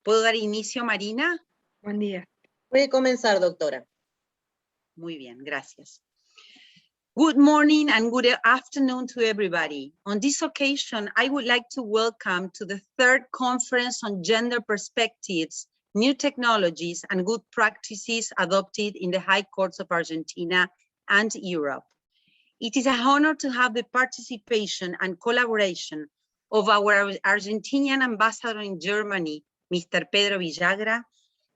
¿Puedo dar inicio, Marina? Buen día. Puede comenzar, doctora. Muy bien, gracias. Good morning and good afternoon to everybody. On this occasion, I would like to welcome to the third conference on gender perspectives, new technologies, and good practices adopted in the High Courts of Argentina and Europe. It is an honor to have the participation and collaboration of our Argentinian ambassador in Germany, Mr. Pedro Villagra,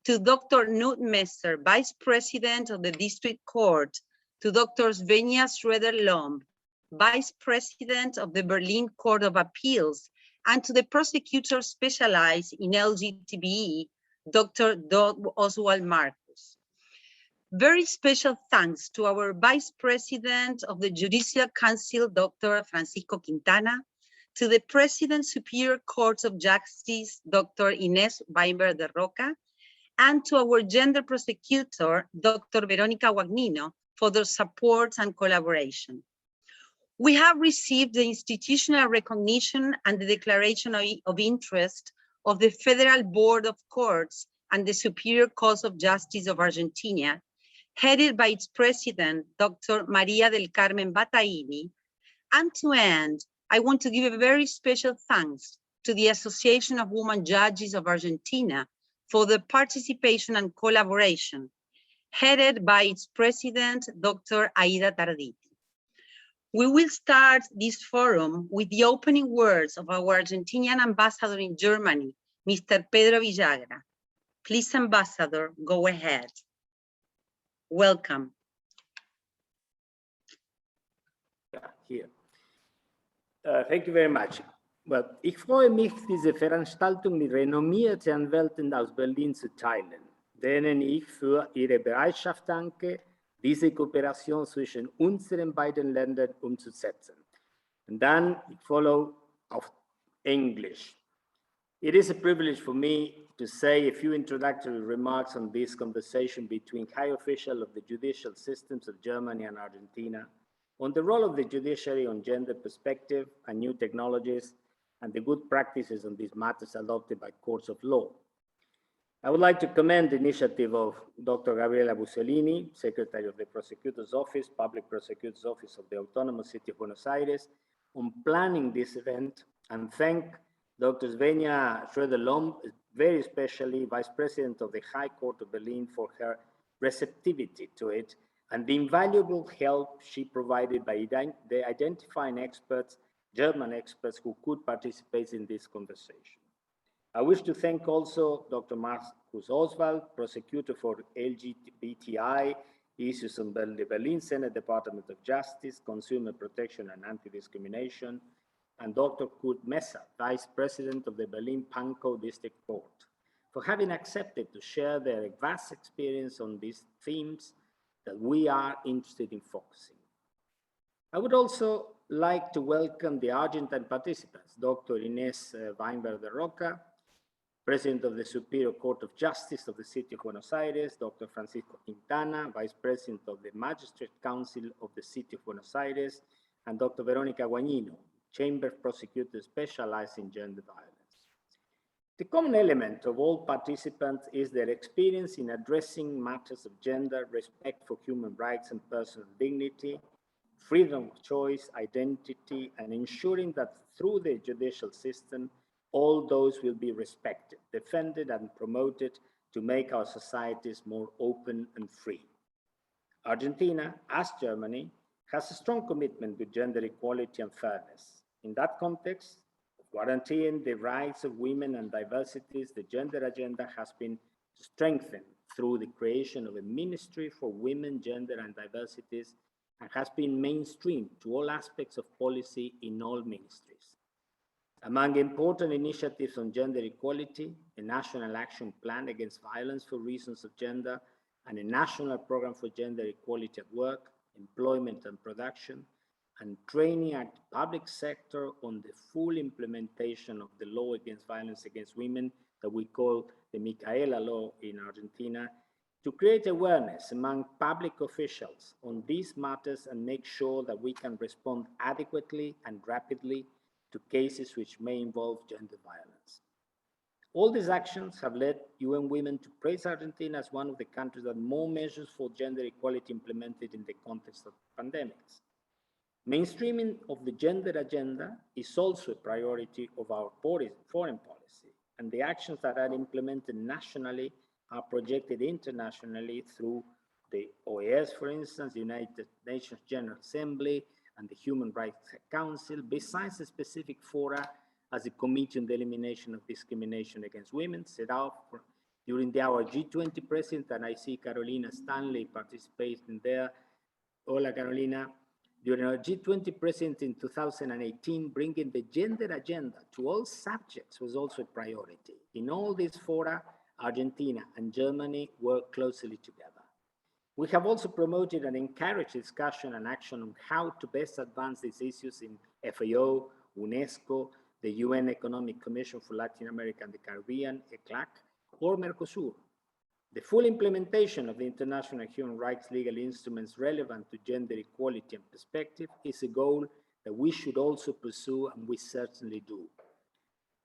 to Dr. Knut Messer, Vice President of the District Court, to Dr. Svenja Schroeder-Lomb, Vice President of the Berlin Court of Appeals, and to the prosecutor specialized in LGTBE, Dr. Oswalt Marcus. Very special thanks to our Vice President of the Judicial Council, Dr. Francisco Quintana, to the President Superior Court of Justice, Dr. Inés Weinberg de Roca, and to our gender prosecutor, Dr. Verónica Guagnino, for their support and collaboration. We have received the institutional recognition and the declaration of interest of the Federal Board of Courts and the Superior Court of Justice of Argentina, headed by its president, Dr. Maria del Carmen Bataini. And to end, I want to give a very special thanks to the Association of Women Judges of Argentina for the participation and collaboration, headed by its president, Dr. Aida Tarditi. We will start this forum with the opening words of our Argentinian ambassador in Germany, Mr. Pedro Villagra. Please, Ambassador, go ahead. Welcome. Here. Thank you very much. Well, ich freue mich, diese Veranstaltung mit renommierten Anwälten aus Berlin zu teilen, denen ich für ihre Bereitschaft danke, diese Kooperation zwischen unseren beiden Ländern umzusetzen. And then it follow auf English. It is a privilege for me to say a few introductory remarks on this conversation between high officials of the judicial systems of Germany and Argentina on the role of the judiciary on gender perspective and new technologies and the good practices on these matters adopted by courts of law. I would like to commend the initiative of Dr. Gabriela Busellini, Secretary of the Prosecutor's Office, Public Prosecutor's Office of the Autonomous City of Buenos Aires, on planning this event, and thank Dr. Svenja Schroeder-Lomb, very especially Vice President of the High Court of Berlin, for her receptivity to it and the invaluable help she provided by identifying experts, German experts who could participate in this conversation. I wish to thank also Dr. Marcus Oswalt, prosecutor for LGBTI issues in the Berlin Senate Department of Justice, Consumer Protection and Anti-Discrimination, and Dr. Knut Messer, Vice President of the Berlin Pankow District Court, for having accepted to share their vast experience on these themes that we are interested in focusing. I would also like to welcome the Argentine participants, Dr. Inés Weinberg de Roca, President of the Superior Court of Justice of the City of Buenos Aires, Dr. Francisco Quintana, Vice President of the Magistrate Council of the City of Buenos Aires, and Dr. Verónica Guagnino, Chamber Prosecutor specialized in gender violence. The common element of all participants is their experience in addressing matters of gender, respect for human rights and personal dignity, freedom of choice, identity, and ensuring that through the judicial system, all those will be respected, defended, and promoted to make our societies more open and free. Argentina, as Germany, has a strong commitment to gender equality and fairness. In that context, guaranteeing the rights of women and diversities, the gender agenda has been strengthened through the creation of a Ministry for Women, Gender, and Diversities, and has been mainstreamed to all aspects of policy in all ministries. Among important initiatives on gender equality, a national action plan against violence for reasons of gender, and a national program for gender equality at work, employment and production, and training at the public sector on the full implementation of the law against violence against women that we call the Micaela law in Argentina, to create awareness among public officials on these matters and make sure that we can respond adequately and rapidly to cases which may involve gender violence. All these actions have led UN Women to praise Argentina as one of the countries that more measures for gender equality implemented in the context of pandemics. Mainstreaming of the gender agenda is also a priority of our foreign policy, and the actions that are implemented nationally are projected internationally through the OAS, for instance, the United Nations General Assembly and the Human Rights Council, besides the specific fora as the Committee on the Elimination of Discrimination Against Women set out during our G20 president, and I see Carolina Stanley participating there. Hola, Carolina. During our G20 president in 2018, bringing the gender agenda to all subjects was also a priority. In all these fora, Argentina and Germany work closely together. We have also promoted and encouraged discussion and action on how to best advance these issues in FAO, UNESCO, the UN Economic Commission for Latin America and the Caribbean, ECLAC, or Mercosur. The full implementation of the international human rights legal instruments relevant to gender equality and perspective is a goal that we should also pursue, and we certainly do.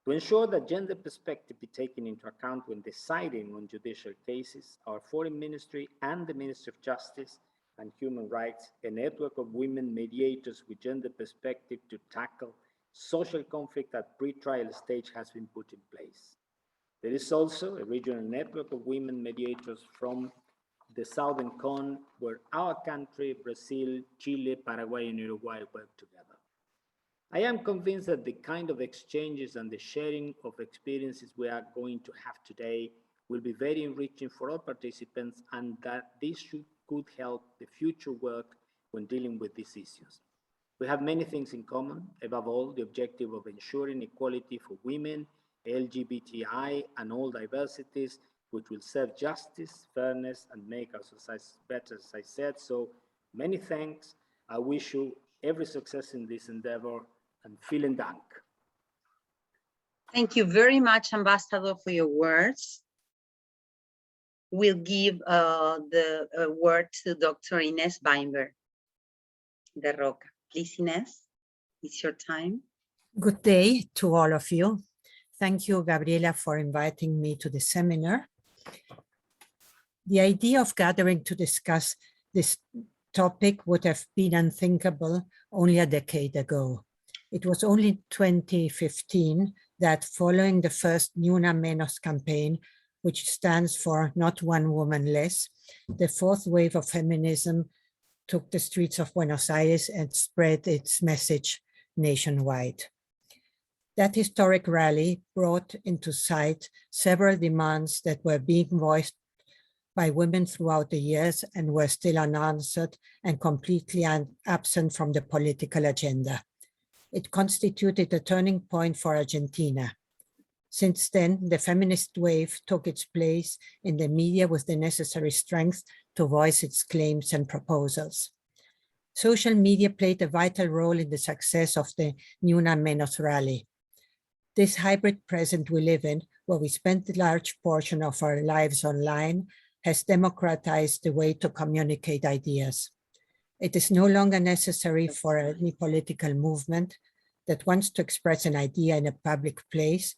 To ensure that gender perspective be taken into account when deciding on judicial cases, our Foreign Ministry and the Ministry of Justice and Human Rights, a network of women mediators with gender perspective to tackle social conflict at pre-trial stage has been put in place. There is also a regional network of women mediators from the Southern Cone, where our country, Brazil, Chile, Paraguay, and Uruguay work together. I am convinced that the kind of exchanges and the sharing of experiences we are going to have today will be very enriching for all participants, and that this could help the future work when dealing with these issues. We have many things in common, above all, the objective of ensuring equality for women, LGBTI, and all diversities, which will serve justice, fairness, and make our society better, as I said. So many thanks. I wish you every success in this endeavor, and vielen Dank. Thank you very much, Ambassador, for your words. We'll give the word to Dr. Ines Weinberg de Roca. Please, Ines, it's your time. Good day to all of you. Thank you, Gabriela, for inviting me to the seminar. The idea of gathering to discuss this topic would have been unthinkable only a decade ago. It was only 2015 that, following the first Ni Una Menos campaign, which stands for Not One Woman Less, the fourth wave of feminism took the streets of Buenos Aires and spread its message nationwide. That historic rally brought into sight several demands that were being voiced by women throughout the years and were still unanswered and completely absent from the political agenda. It constituted a turning point for Argentina. Since then, the feminist wave took its place in the media with the necessary strength to voice its claims and proposals. Social media played a vital role in the success of the Ni Una Menos rally. This hybrid present we live in, where we spend a large portion of our lives online, has democratized the way to communicate ideas. It is no longer necessary for any political movement that wants to express an idea in a public place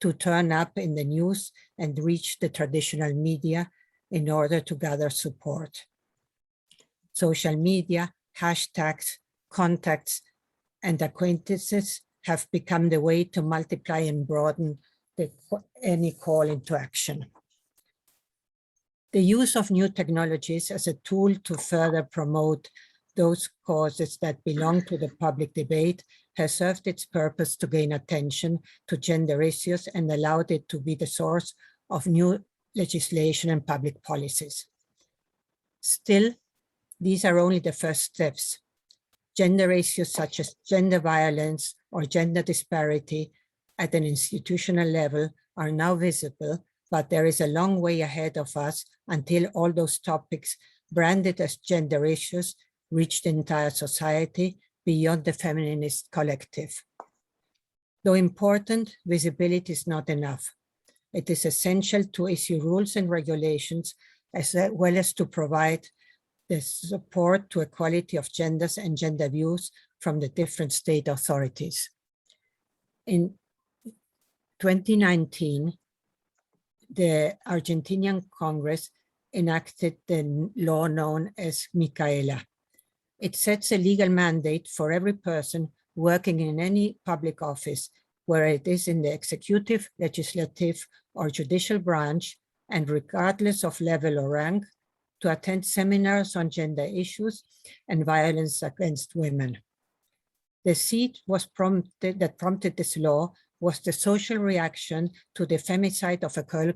to turn up in the news and reach the traditional media in order to gather support. Social media, hashtags, contacts, and acquaintances have become the way to multiply and broaden any call into action. The use of new technologies as a tool to further promote those causes that belong to the public debate has served its purpose to gain attention to gender issues and allowed it to be the source of new legislation and public policies. Still, these are only the first steps. Gender issues such as gender violence or gender disparity at an institutional level are now visible, but there is a long way ahead of us until all those topics branded as gender issues reach the entire society beyond the feminist collective. Though important, visibility is not enough. It is essential to issue rules and regulations as well as to provide the support to equality of genders and gender views from the different state authorities. In 2019, the Argentinian Congress enacted the law known as Micaela. It sets a legal mandate for every person working in any public office, where it is in the executive, legislative, or judicial branch, and regardless of level or rank, to attend seminars on gender issues and violence against women. The seed that prompted this law was the social reaction to the femicide of a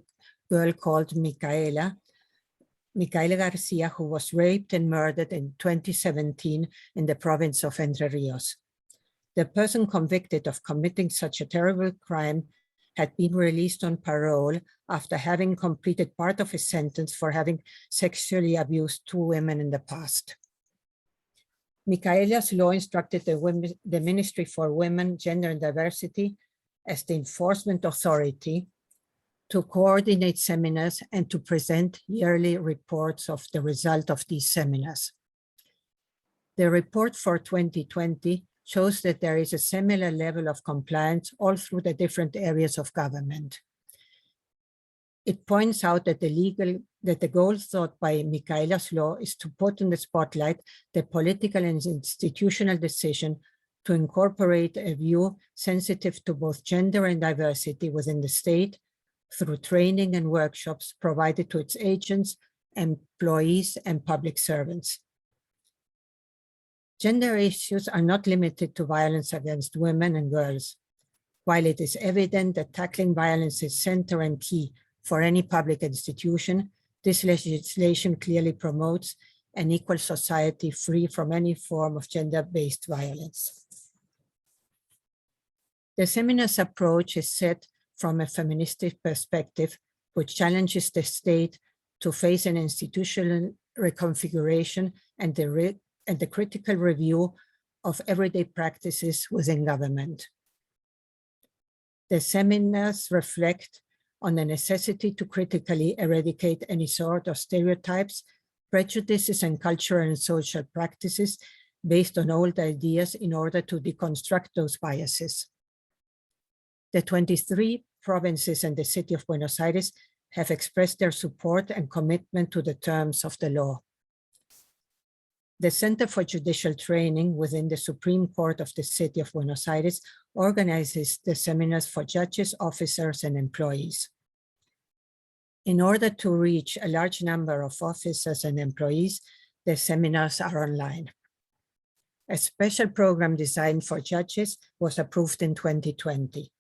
girl called Micaela Garcia, who was raped and murdered in 2017 in the province of Entre Rios. The person convicted of committing such a terrible crime had been released on parole after having completed part of his sentence for having sexually abused 2 women in the past. Micaela's law instructed the Ministry for Women, Gender and Diversity as the enforcement authority to coordinate seminars and to present yearly reports of the result of these seminars. The report for 2020 shows that there is a similar level of compliance all through the different areas of government. It points out that the goal sought by Micaela's law is to put in the spotlight the political and institutional decision to incorporate a view sensitive to both gender and diversity within the state through training and workshops provided to its agents, employees, and public servants. Gender issues are not limited to violence against women and girls. While it is evident that tackling violence is central and key for any public institution, this legislation clearly promotes an equal society free from any form of gender-based violence. The seminar's approach is set from a feministic perspective, which challenges the state to face an institutional reconfiguration and the critical review of everyday practices within government. The seminars reflect on the necessity to critically eradicate any sort of stereotypes, prejudices, and cultural and social practices based on old ideas in order to deconstruct those biases. The 23 provinces and the city of Buenos Aires have expressed their support and commitment to the terms of the law. The Center for Judicial Training within the Supreme Court of the City of Buenos Aires organizes the seminars for judges, officers, and employees. In order to reach a large number of officers and employees, the seminars are online. A special program designed for judges was approved in 2020.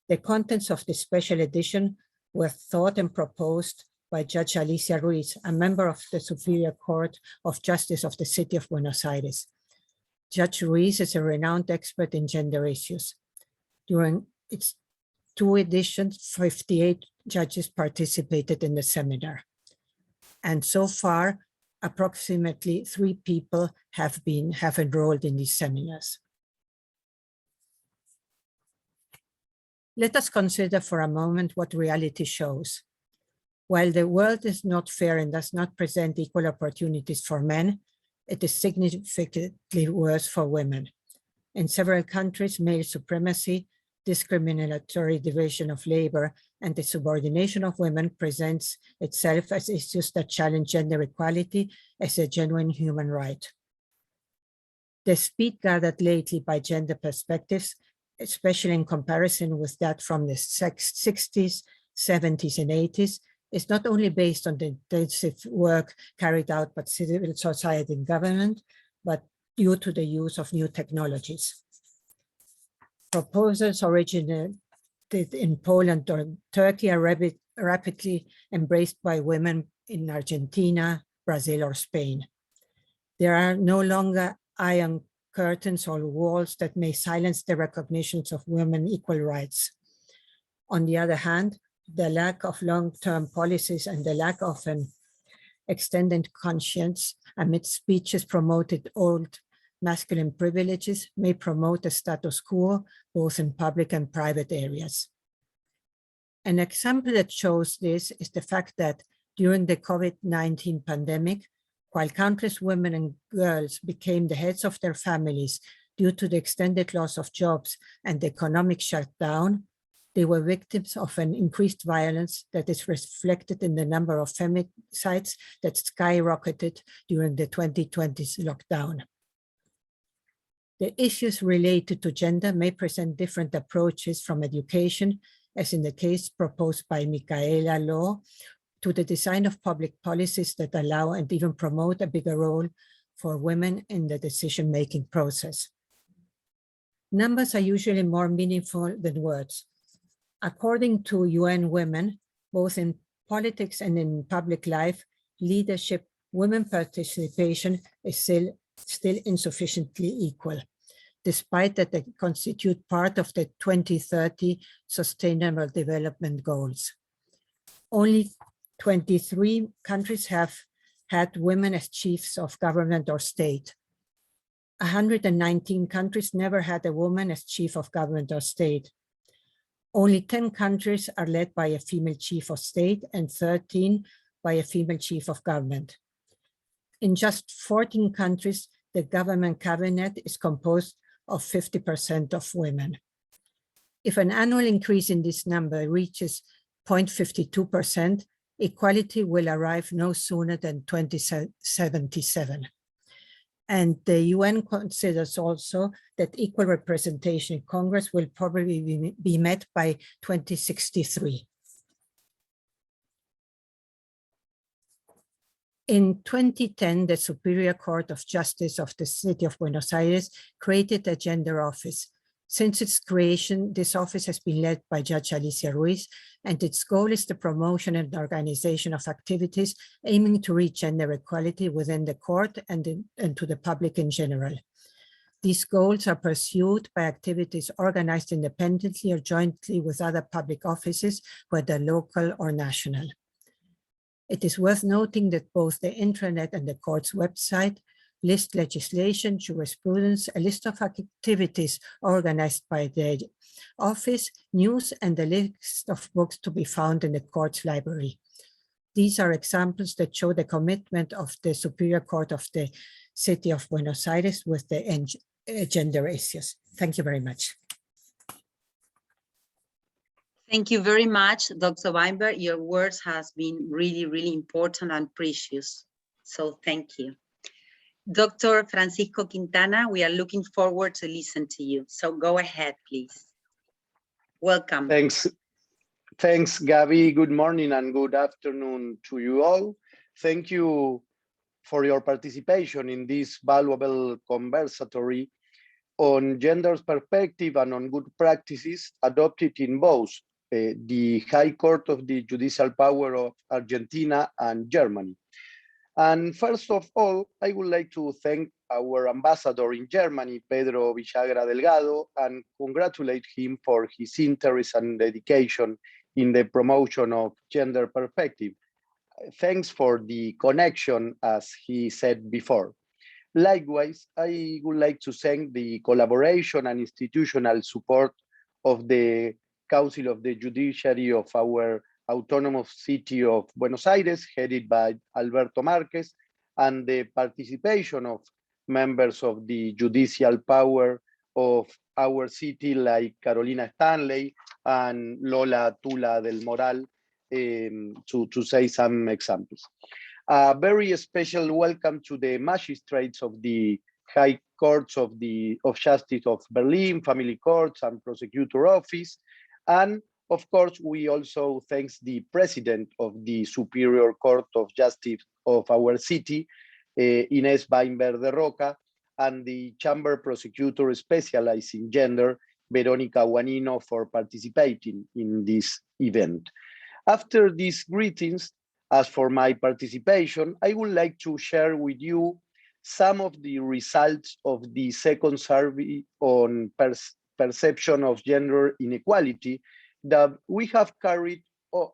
The contents of the special edition were thought and proposed by Judge Alicia Ruiz, a member of the Superior Court of Justice of the City of Buenos Aires. Judge Ruiz is a renowned expert in gender issues. During its 2 editions, 58 judges participated in the seminar. And so far, approximately 3 people have enrolled in these seminars. Let us consider for a moment what reality shows. While the world is not fair and does not present equal opportunities for men, it is significantly worse for women. In several countries, male supremacy, discriminatory division of labor, and the subordination of women presents itself as issues that challenge gender equality as a genuine human right. The speed gathered lately by gender perspectives, especially in comparison with that from the 60s, 70s, and 80s, is not only based on the intensive work carried out by civil society and government, but due to the use of new technologies. Proposals originated in Poland or Turkey are rapidly embraced by women in Argentina, Brazil, or Spain. There are no longer iron curtains or walls that may silence the recognitions of women's equal rights. On the other hand, the lack of long-term policies and the lack of an extended conscience amid speeches promoted old masculine privileges may promote a status quo both in public and private areas. An example that shows this is the fact that during the COVID-19 pandemic, while countless women and girls became the heads of their families due to the extended loss of jobs and the economic shutdown, They were victims of an increased violence that is reflected in the number of femicides that skyrocketed during the 2020 lockdown. The issues related to gender may present different approaches from education, as in the case proposed by Micaela Law, to the design of public policies that allow and even promote a bigger role for women in the decision-making process. Numbers are usually more meaningful than words. According to UN Women, both in politics and in public life, leadership, women participation is still insufficiently equal, despite that they constitute part of the 2030 Sustainable Development Goals. Only 23 countries have had women as chiefs of government or state. 119 countries never had a woman as chief of government or state. Only 10 countries are led by a female chief of state and 13 by a female chief of government. In just 14 countries, the government cabinet is composed of 50% of women. If an annual increase in this number reaches 0.52%, equality will arrive no sooner than 2077. And the UN considers also that equal representation in Congress will probably be met by 2063. In 2010, the Superior Court of Justice of the City of Buenos Aires created a gender office. Since its creation, this office has been led by Judge Alicia Ruiz, and its goal is the promotion and organization of activities aiming to reach gender equality within the court and to the public in general. These goals are pursued by activities organized independently or jointly with other public offices, whether local or national. It is worth noting that both the intranet and the court's website list legislation, jurisprudence, a list of activities organized by the office, news, and a list of books to be found in the court's library. These are examples that show the commitment of the Superior Court of the City of Buenos Aires with the gender issues. Thank you very much. Thank you very much, Dr. Weinberg. Your words has been really, really important and precious. So thank you. Dr. Francisco Quintana, we are looking forward to listen to you. So go ahead, please. Welcome. Thanks, Gabi. Good morning and good afternoon to you all. Thank you for your participation in this valuable conversatory on gender's perspective and on good practices adopted in both the High Court of the Judicial Power of Argentina and Germany. And first of all, I would like to thank our ambassador in Germany, Pedro Villagra Delgado, and congratulate him for his interest and dedication in the promotion of gender perspective. Thanks for the connection, as he said before. Likewise, I would like to thank the collaboration and institutional support of the Council of the Judiciary of our Autonomous City of Buenos Aires, headed by Alberto Marquez, and the participation of members of the judicial power of our city, like Carolina Stanley and Lola Tula del Moral, to say some examples. A very special welcome to the magistrates of the High Courts of Justice of Berlin, Family Courts, and Prosecutor Office. And of course, we also thank the President of the Superior Court of Justice of our city, Inés Weinberg de Roca, and the Chamber Prosecutor specialized in gender, Verónica Guanino, for participating in this event. After these greetings, as for my participation, I would like to share with you some of the results of the second survey on perception of gender inequality that we have carried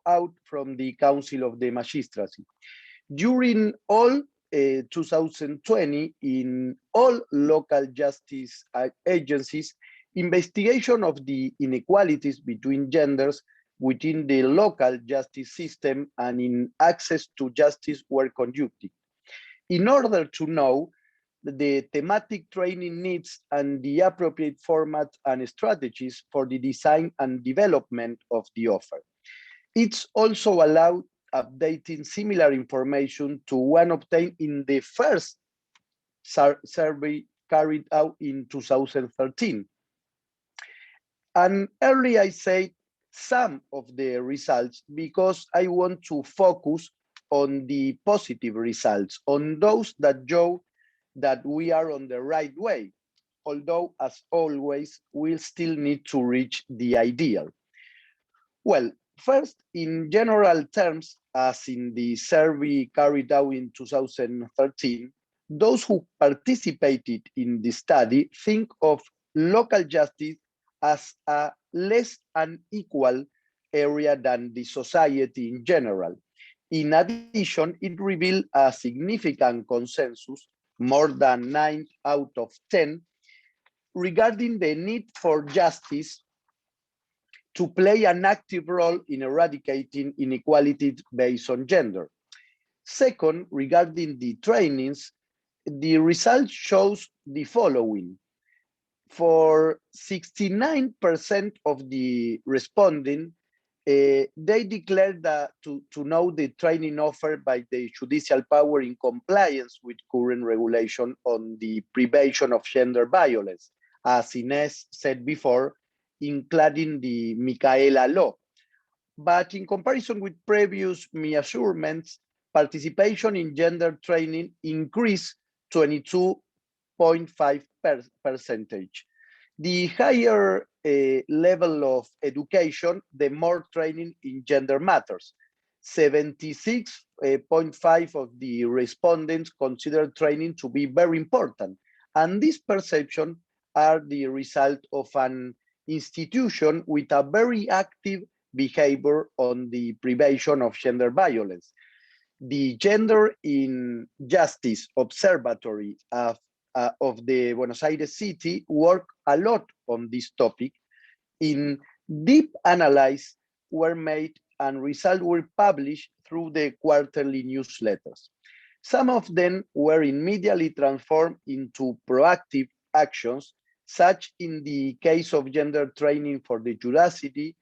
out from the Council of the Magistracy. During all 2020, in all local justice agencies, investigation of the inequalities between genders within the local justice system and in access to justice were conducted. In order to know the thematic training needs and the appropriate format and strategies for the design and development of the offer. It's also allowed updating similar information to one obtained in the first survey carried out in 2013. And earlier I said some of the results because I want to focus on the positive results, on those that show that we are on the right way, although as always, we'll still need to reach the ideal. Well, first, in general terms, as in the survey carried out in 2013, those who participated in the study think of local justice as a less unequal area than the society in general. In addition, it revealed a significant consensus, more than 9 out of 10, regarding the need for justice to play an active role in eradicating inequality based on gender. Second, regarding the trainings, the result shows the following. For 69% of the responding, they declared that to know the training offered by the judicial power in compliance with current regulation on the prevention of gender violence, as Ines said before, including the Micaela law. But in comparison with previous measurements, participation in gender training increased 22.5%. The higher level of education, the more training in gender matters. 76.5% of the respondents consider training to be very important. And this perception are the result of an institution with a very active behavior on the prevention of gender violence. The Gender in Justice Observatory of the Buenos Aires city work a lot on this topic. In deep analysis were made and results were published through the quarterly newsletters. Some of them were immediately transformed into proactive actions, such in the case of gender training for the judiciary,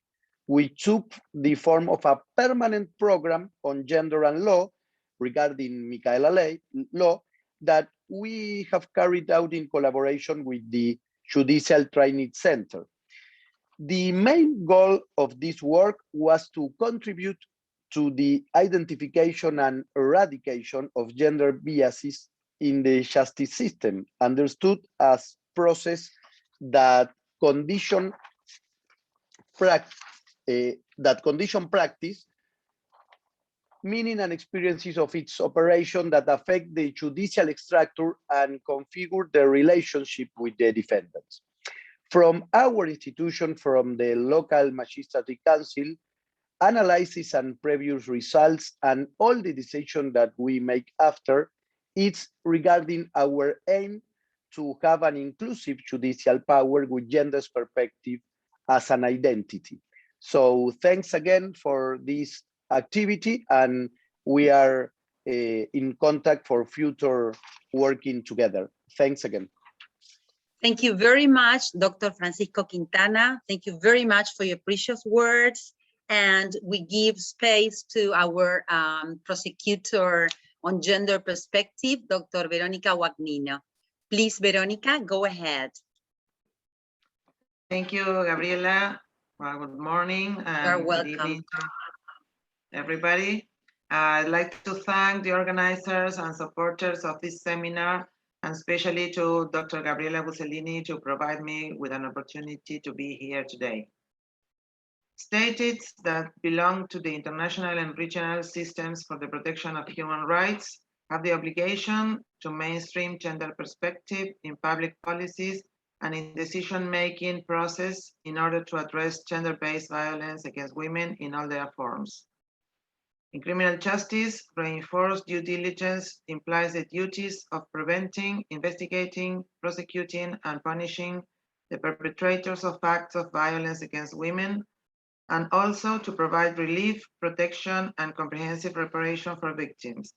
which took the form of a permanent program on gender and law regarding Micaela law that we have carried out in collaboration with the Judicial Training Center. The main goal of this work was to contribute to the identification and eradication of gender biases in the justice system, understood as process that condition practice, meaning and experiences of its operation that affect the judicial structure and configure the relationship with the defendants. From our institution, from the local magistrate council, analysis and previous results and all the decisions that we make after, it's regarding our aim to have an inclusive judicial power with gender's perspective as an identity. So thanks again for this activity, and we are in contact for future working together. Thanks again. Thank you very much, Dr. Francisco Quintana. Thank you very much for your precious words. And we give space to our prosecutor on gender perspective, Dr. Veronica Guagnino. Please, Veronica, go ahead. Thank you, Gabriela. Well, good morning and good evening to everybody. I'd like to thank the organizers and supporters of this seminar, and especially to Dr. Gabriela Busellini to provide me with an opportunity to be here today. States that belong to the international and regional systems for the protection of human rights have the obligation to mainstream gender perspective in public policies and in decision-making process in order to address gender-based violence against women in all their forms. In criminal justice, reinforced due diligence implies the duties of preventing, investigating, prosecuting, and punishing the perpetrators of acts of violence against women, and also to provide relief, protection, and comprehensive reparation for victims.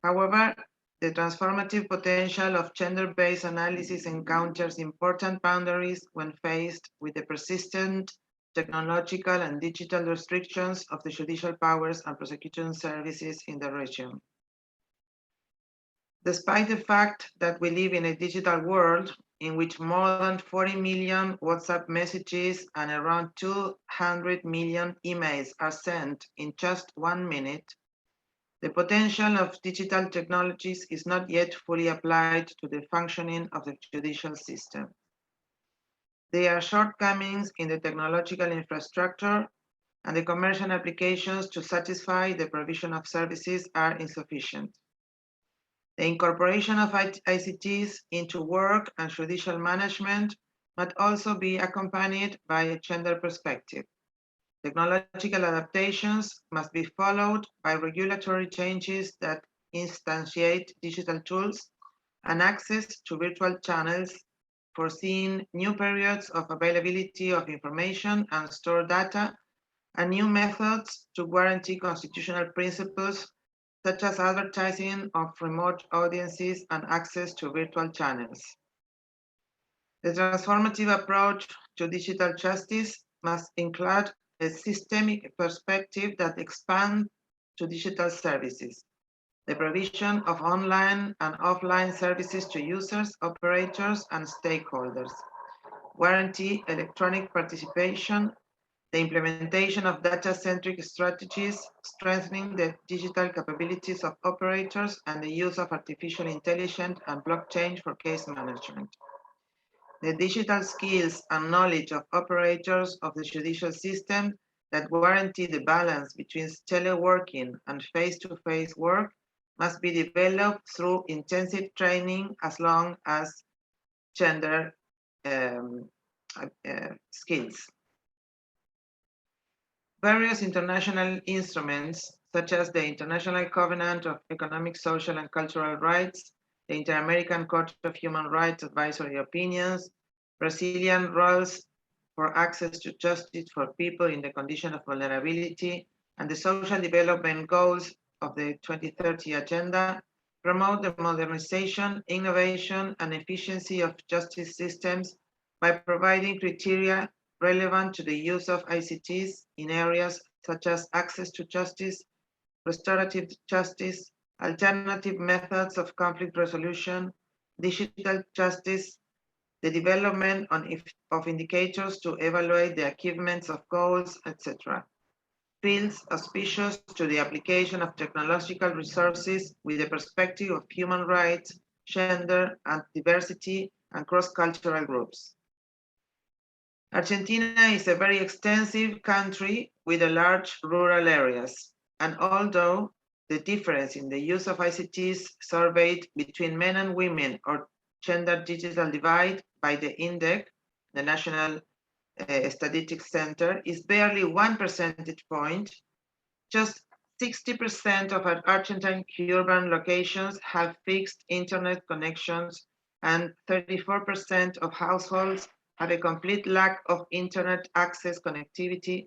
However, The transformative potential of gender-based analysis encounters important boundaries when faced with the persistent technological and digital restrictions of the judicial powers and prosecution services in the region. Despite the fact that we live in a digital world in which more than 40 million WhatsApp messages and around 200 million emails are sent in just 1 minute, the potential of digital technologies is not yet fully applied to the functioning of the judicial system. There are shortcomings in the technological infrastructure, and the commercial applications to satisfy the provision of services are insufficient. The incorporation of ICTs into work and judicial management must also be accompanied by a gender perspective. Technological adaptations must be followed by regulatory changes that instantiate digital tools and access to virtual channels, foreseeing new periods of availability of information and stored data, and new methods to guarantee constitutional principles such as advertising of remote audiences and access to virtual channels. The transformative approach to digital justice must include a systemic perspective that expands to digital services, the provision of online and offline services to users, operators, and stakeholders, guarantee electronic participation, the implementation of data-centric strategies, strengthening the digital capabilities of operators, and the use of artificial intelligence and blockchain for case management. The digital skills and knowledge of operators of the judicial system that guarantee the balance between teleworking and face-to-face work must be developed through intensive training as long as gender skills. Various international instruments, such as the International Covenant of Economic, Social, and Cultural Rights, the Inter-American Court of Human Rights advisory opinions, Brazilian rules for access to justice for people in the condition of vulnerability, and the social development goals of the 2030 Agenda promote the modernization, innovation, and efficiency of justice systems by providing criteria relevant to the use of ICTs in areas such as access to justice, restorative justice, alternative methods of conflict resolution, digital justice, the development of indicators to evaluate the achievements of goals, etc. Fields auspicious to the application of technological resources with the perspective of human rights, gender, and diversity, and cross-cultural groups. Argentina is a very extensive country with a large rural areas, and although the difference in the use of ICTs surveyed between men and women or gender digital divide by the INDEC, the National Statistics Center, is barely 1 percentage point, just 60% of Argentine urban locations have fixed internet connections, and 34% of households have a complete lack of internet access connectivity,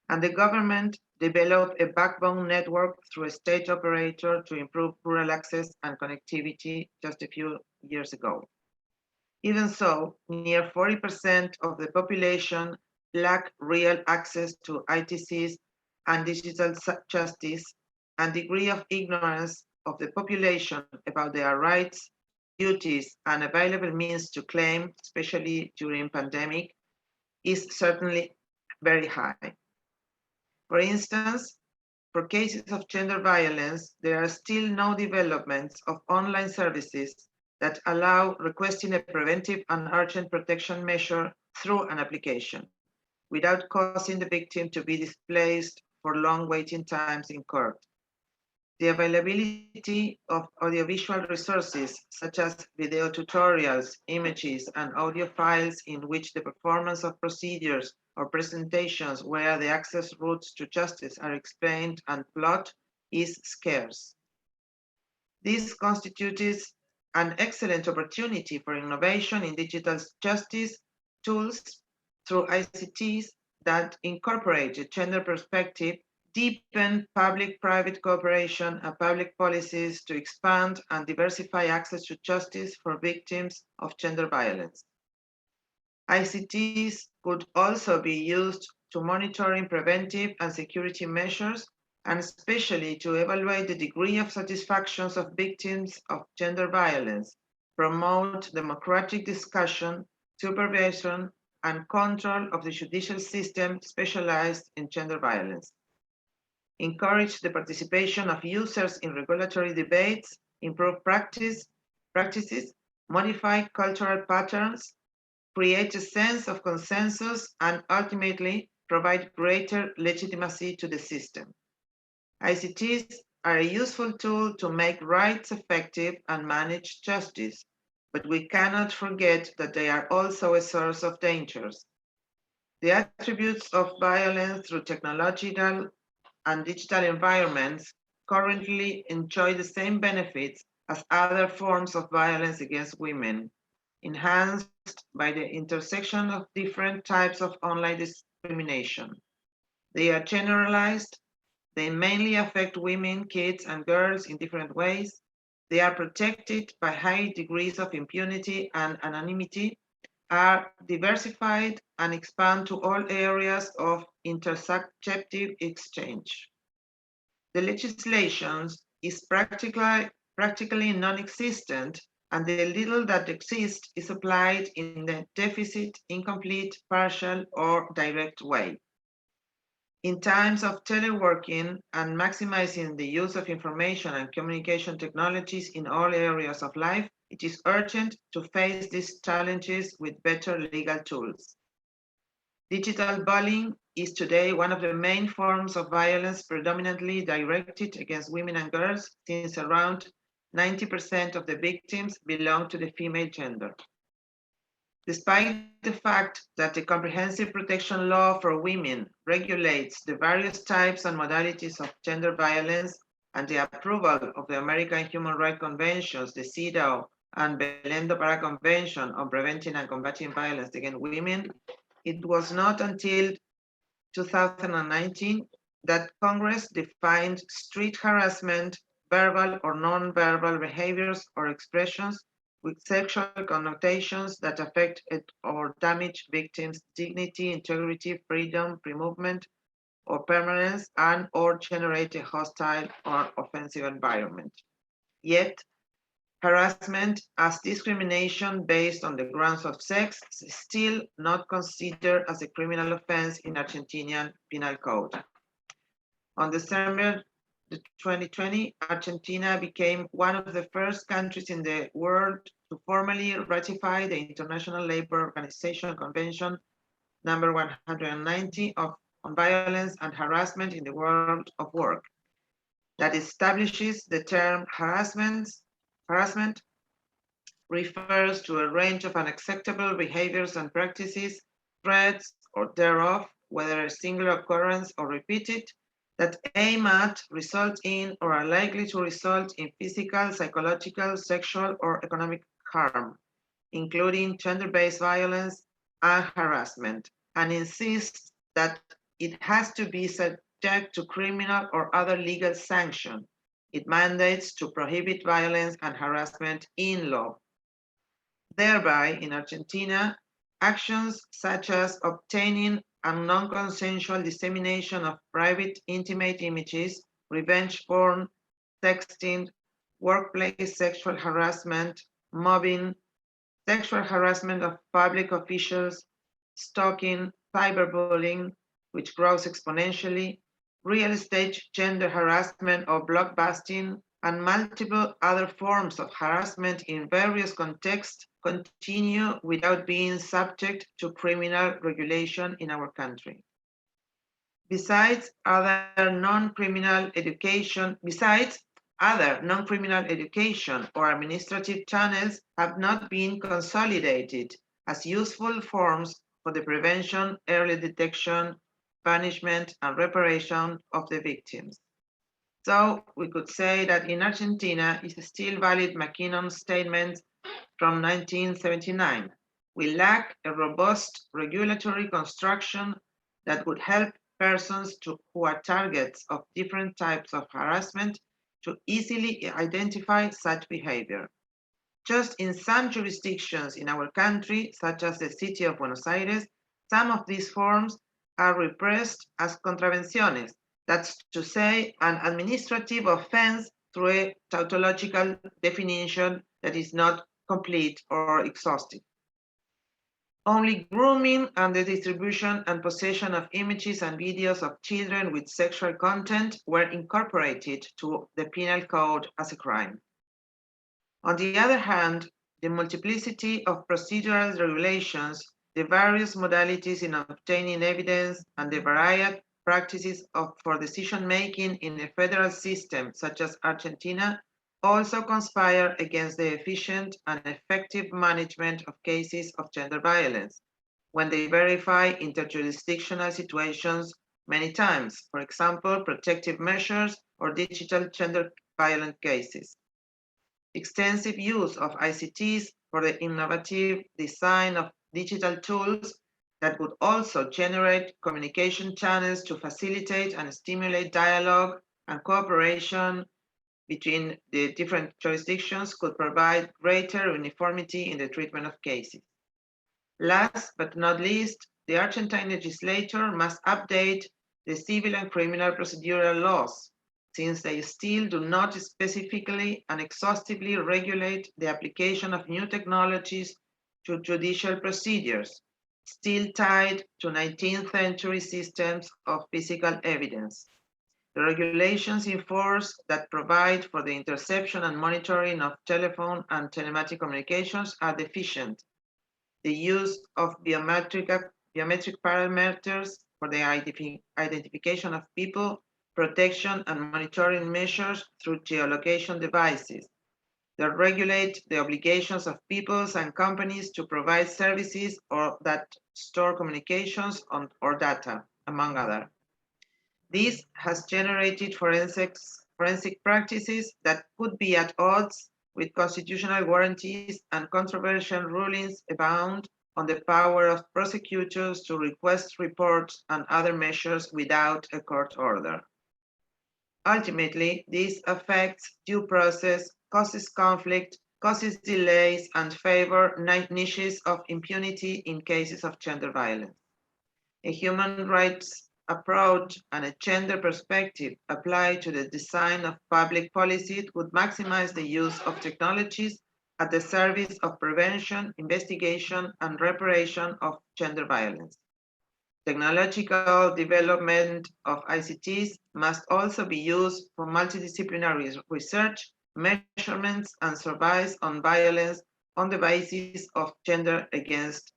and the government developed a backbone network through a state operator to improve rural access and connectivity just a few years ago. Even so, near 40% of the population lack real access to ITCs and digital justice, and degree of ignorance of the population about their rights, duties, and available means to claim, especially during pandemic, is certainly very high. For instance, for cases of gender violence, there are still no developments of online services that allow requesting a preventive and urgent protection measure through an application, without causing the victim to be displaced for long waiting times in court. The availability of audiovisual resources, such as video tutorials, images, and audio files in which the performance of procedures or presentations where the access routes to justice are explained and plot, is scarce. This constitutes an excellent opportunity for innovation in digital justice tools through ICTs that incorporate a gender perspective deepen public-private cooperation and public policies to expand and diversify access to justice for victims of gender violence. ICTs could also be used to monitoring preventive and security measures, and especially to evaluate the degree of satisfaction of victims of gender violence, promote democratic discussion, supervision, and control of the judicial system specialized in gender violence. Encourage the participation of users in regulatory debates, improve practices, modify cultural patterns, create a sense of consensus, and ultimately provide greater legitimacy to the system. ICTs are a useful tool to make rights effective and manage justice, but we cannot forget that they are also a source of dangers. The attributes of violence through technological and digital environments currently enjoy the same benefits as other forms of violence against women, enhanced by the intersection of different types of online discrimination. They are generalized. They mainly affect women, kids, and girls in different ways. They are protected by high degrees of impunity and anonymity, are diversified, and expand to all areas of intersubjective exchange. The legislation is practically non-existent, and the little that exists is applied in the deficit, incomplete, partial, or direct way. In times of teleworking and maximizing the use of information and communication technologies in all areas of life, it is urgent to face these challenges with better legal tools. Digital bullying is today one of the main forms of violence predominantly directed against women and girls, since around 90% of the victims belong to the female gender. Despite the fact that the Comprehensive Protection Law for Women regulates the various types and modalities of gender violence, and the approval of the American Human Rights Conventions, the CEDAW, and Belém do Pará Convention on Preventing and Combating Violence Against Women, it was not until 2019 that Congress defined street harassment, verbal or non-verbal behaviors or expressions with sexual connotations that affect or damage victims' dignity, integrity, freedom, free movement, or permanence, and or generate a hostile or offensive environment. Yet, harassment as discrimination based on the grounds of sex is still not considered as a criminal offense in Argentinian Penal Code. On December 2020, Argentina became one of the first countries in the world to formally ratify the International Labour Organization Convention number 190 on violence and harassment in the world of work, that establishes the term harassment refers to a range of unacceptable behaviors and practices, threats, or thereof, whether a single occurrence or repeated, that aim at, result in, or are likely to result in physical, psychological, sexual, or economic harm, including gender-based violence and harassment, and insists that it has to be subject to criminal or other legal sanction. It mandates to prohibit violence and harassment in law. Thereby, in Argentina, actions such as obtaining and non-consensual dissemination of private intimate images, revenge porn, sexting, workplace sexual harassment, mobbing, sexual harassment of public officials, stalking, cyberbullying, which grows exponentially, real estate gender harassment or blockbusting, and multiple other forms of harassment in various contexts continue without being subject to criminal regulation in our country. Besides other non-criminal education or administrative channels have not been consolidated as useful forms for the prevention, early detection, punishment, and reparation of the victims. So we could say that in Argentina is still valid McKinnon's statement from 1979. We lack a robust regulatory construction that would help persons who are targets of different types of harassment to easily identify such behavior. Just in some jurisdictions in our country, such as the city of Buenos Aires, some of these forms are repressed as contravenciones, that's to say, an administrative offense through a tautological definition that is not complete or exhaustive. Only grooming and the distribution and possession of images and videos of children with sexual content were incorporated to the penal code as a crime. On the other hand, the multiplicity of procedural regulations, the various modalities in obtaining evidence, and the varied practices for decision-making in a federal system such as Argentina also conspire against the efficient and effective management of cases of gender violence when they verify interjurisdictional situations many times, for example, protective measures or digital gender violent cases. Extensive use of ICTs for the innovative design of digital tools that would also generate communication channels to facilitate and stimulate dialogue and cooperation between the different jurisdictions could provide greater uniformity in the treatment of cases. Last but not least, the Argentine legislature must update the civil and criminal procedural laws, since they still do not specifically and exhaustively regulate the application of new technologies to judicial procedures, still tied to 19th century systems of physical evidence. The regulations in force that provide for the interception and monitoring of telephone and telematic communications are deficient. The use of biometric parameters for the identification of people, protection and monitoring measures through geolocation devices that regulate the obligations of peoples and companies to provide services or that store communications or data, among others. This has generated forensic practices that could be at odds with constitutional guarantees, and controversial rulings abound on the power of prosecutors to request reports and other measures without a court order. Ultimately, this affects due process, causes conflict, causes delays, and favor niches of impunity in cases of gender violence. A human rights approach and a gender perspective applied to the design of public policy would maximize the use of technologies at the service of prevention, investigation, and reparation of gender violence. Technological development of ICTs must also be used for multidisciplinary research, measurements, and surveys on violence on the basis of gender against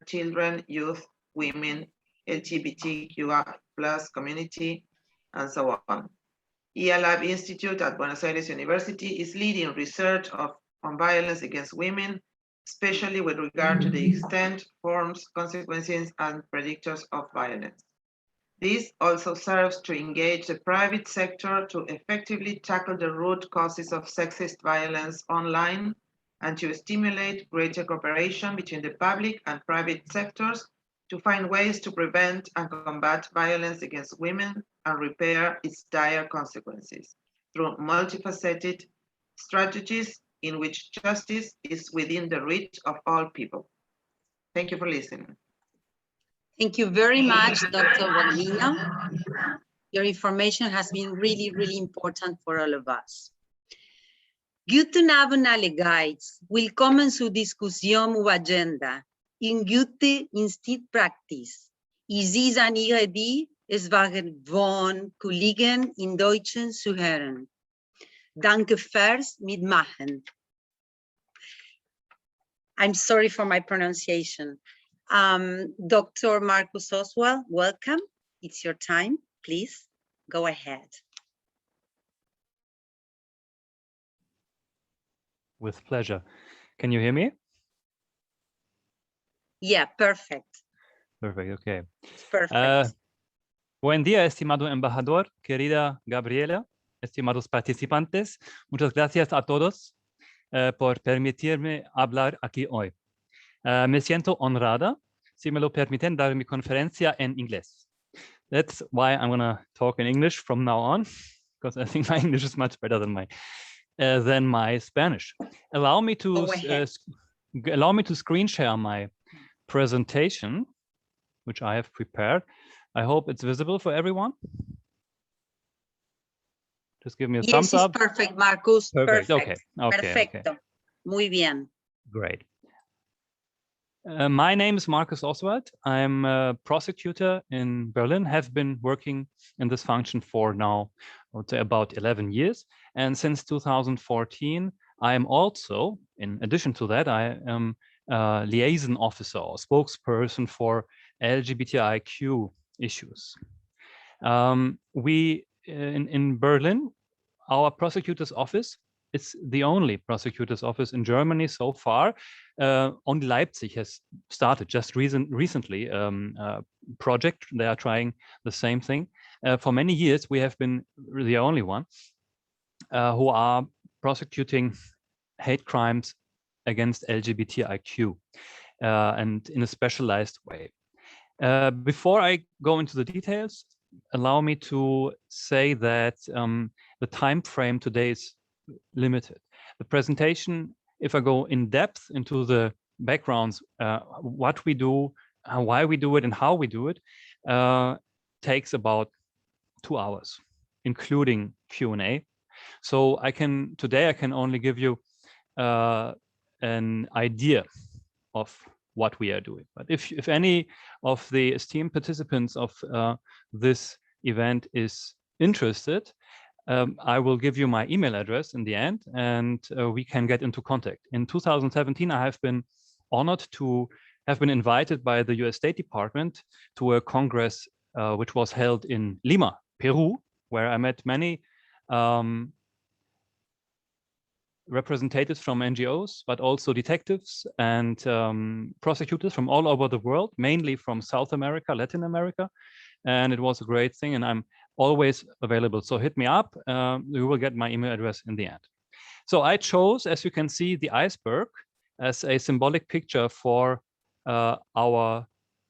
children, youth, women, LGBTQI+ community, and so on. EALAB Institute at Buenos Aires University is leading research on violence against women, especially with regard to the extent, forms, consequences, and predictors of violence. This also serves to engage the private sector to effectively tackle the root causes of sexist violence online and to stimulate greater cooperation between the public and private sectors to find ways to prevent and combat violence against women and repair its dire consequences through multifaceted strategies in which justice is within the reach of all people. Thank you for listening. Thank you very much, Dr. Bonilla. Your information has been really, really important for all of us. Guten Abend alle Guides. Willkommen zur Diskussion über Agenda. In gute Institutpraxis. Ich sehe an Ihre die, es waren von Kollegen in Deutschen zu hören. Danke fürs Mitmachen. I'm sorry for my pronunciation. Dr. Marcus Oswalt, welcome. It's your time. Please go ahead. With pleasure. Can you hear me? Yeah, perfect. Perfect, okay. Perfect. Buen día, estimado embajador, querida Gabriela, estimados participantes. Muchas gracias a todos por permitirme hablar aquí hoy. Me siento honrada, si me lo permiten, dar mi conferencia en inglés. That's why I'm gonna talk in English from now on, because I think my English is much better than my Spanish. Allow me to Go ahead. screen share my presentation, which I have prepared. I hope it's visible for everyone. Just give me a Yes, thumbs it's up. perfect, Marcus. Perfect. Perfect. Okay. Perfecto. Muy bien. Great. My name is Marcus Oswalt. I'm a prosecutor in Berlin, have been working in this function for now, I would say about 11 years. And since 2014, I am also, in addition to that, I am a liaison officer or spokesperson for LGBTIQ issues. In Berlin, our prosecutor's office, it's the only prosecutor's office in Germany so far. Only Leipzig has started just recently a project. They are trying the same thing. For many years, we have been the only one who are prosecuting hate crimes against LGBTIQ and in a specialized way. Before I go into the details, allow me to say that the time frame today is limited. The presentation, if I go in depth into the backgrounds, what we do, why we do it, and how we do it, takes about 2 hours, including Q&A. So today I can only give you an idea of what we are doing. But if any of the esteemed participants of this event is interested, I will give you my email address in the end, and we can get into contact. In 2017, I have been honored to have been invited by the US State Department to a congress which was held in Lima, Peru, where I met many representatives from NGOs, but also detectives and prosecutors from all over the world, mainly from South America, Latin America. And it was a great thing, and I'm always available. So hit me up. You will get my email address in the end. So I chose, as you can see, the iceberg as a symbolic picture for our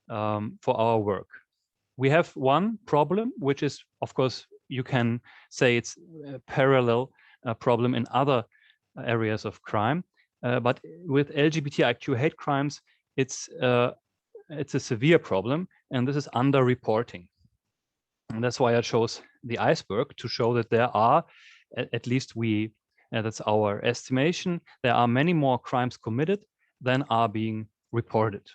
work. We have one problem, which is, of course, you can say it's a parallel problem in other areas of crime, but with LGBTIQ hate crimes, it's a severe problem, and this is underreporting. And that's why I chose the iceberg, to show that there are, at least that's our estimation, there are many more crimes committed than are being reported.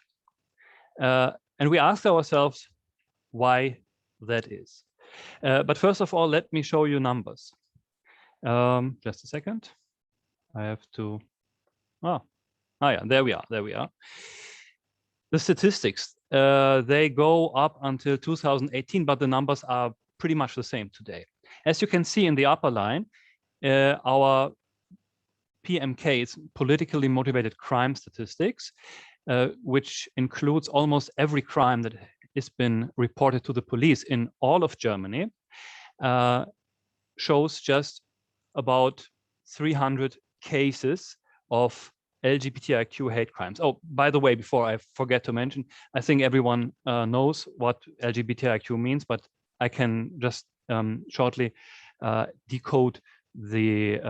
And we asked ourselves why that is. But first of all, let me show you numbers. Just a second. I have to, yeah, there we are. The statistics, they go up until 2018, but the numbers are pretty much the same today. As you can see in the upper line, our PMK is politically motivated crime statistics, which includes almost every crime that has been reported to the police in all of Germany, shows just about 300 cases of LGBTIQ hate crimes. Oh, by the way, before I forget to mention, I think everyone knows what LGBTIQ means, but I can just shortly decode the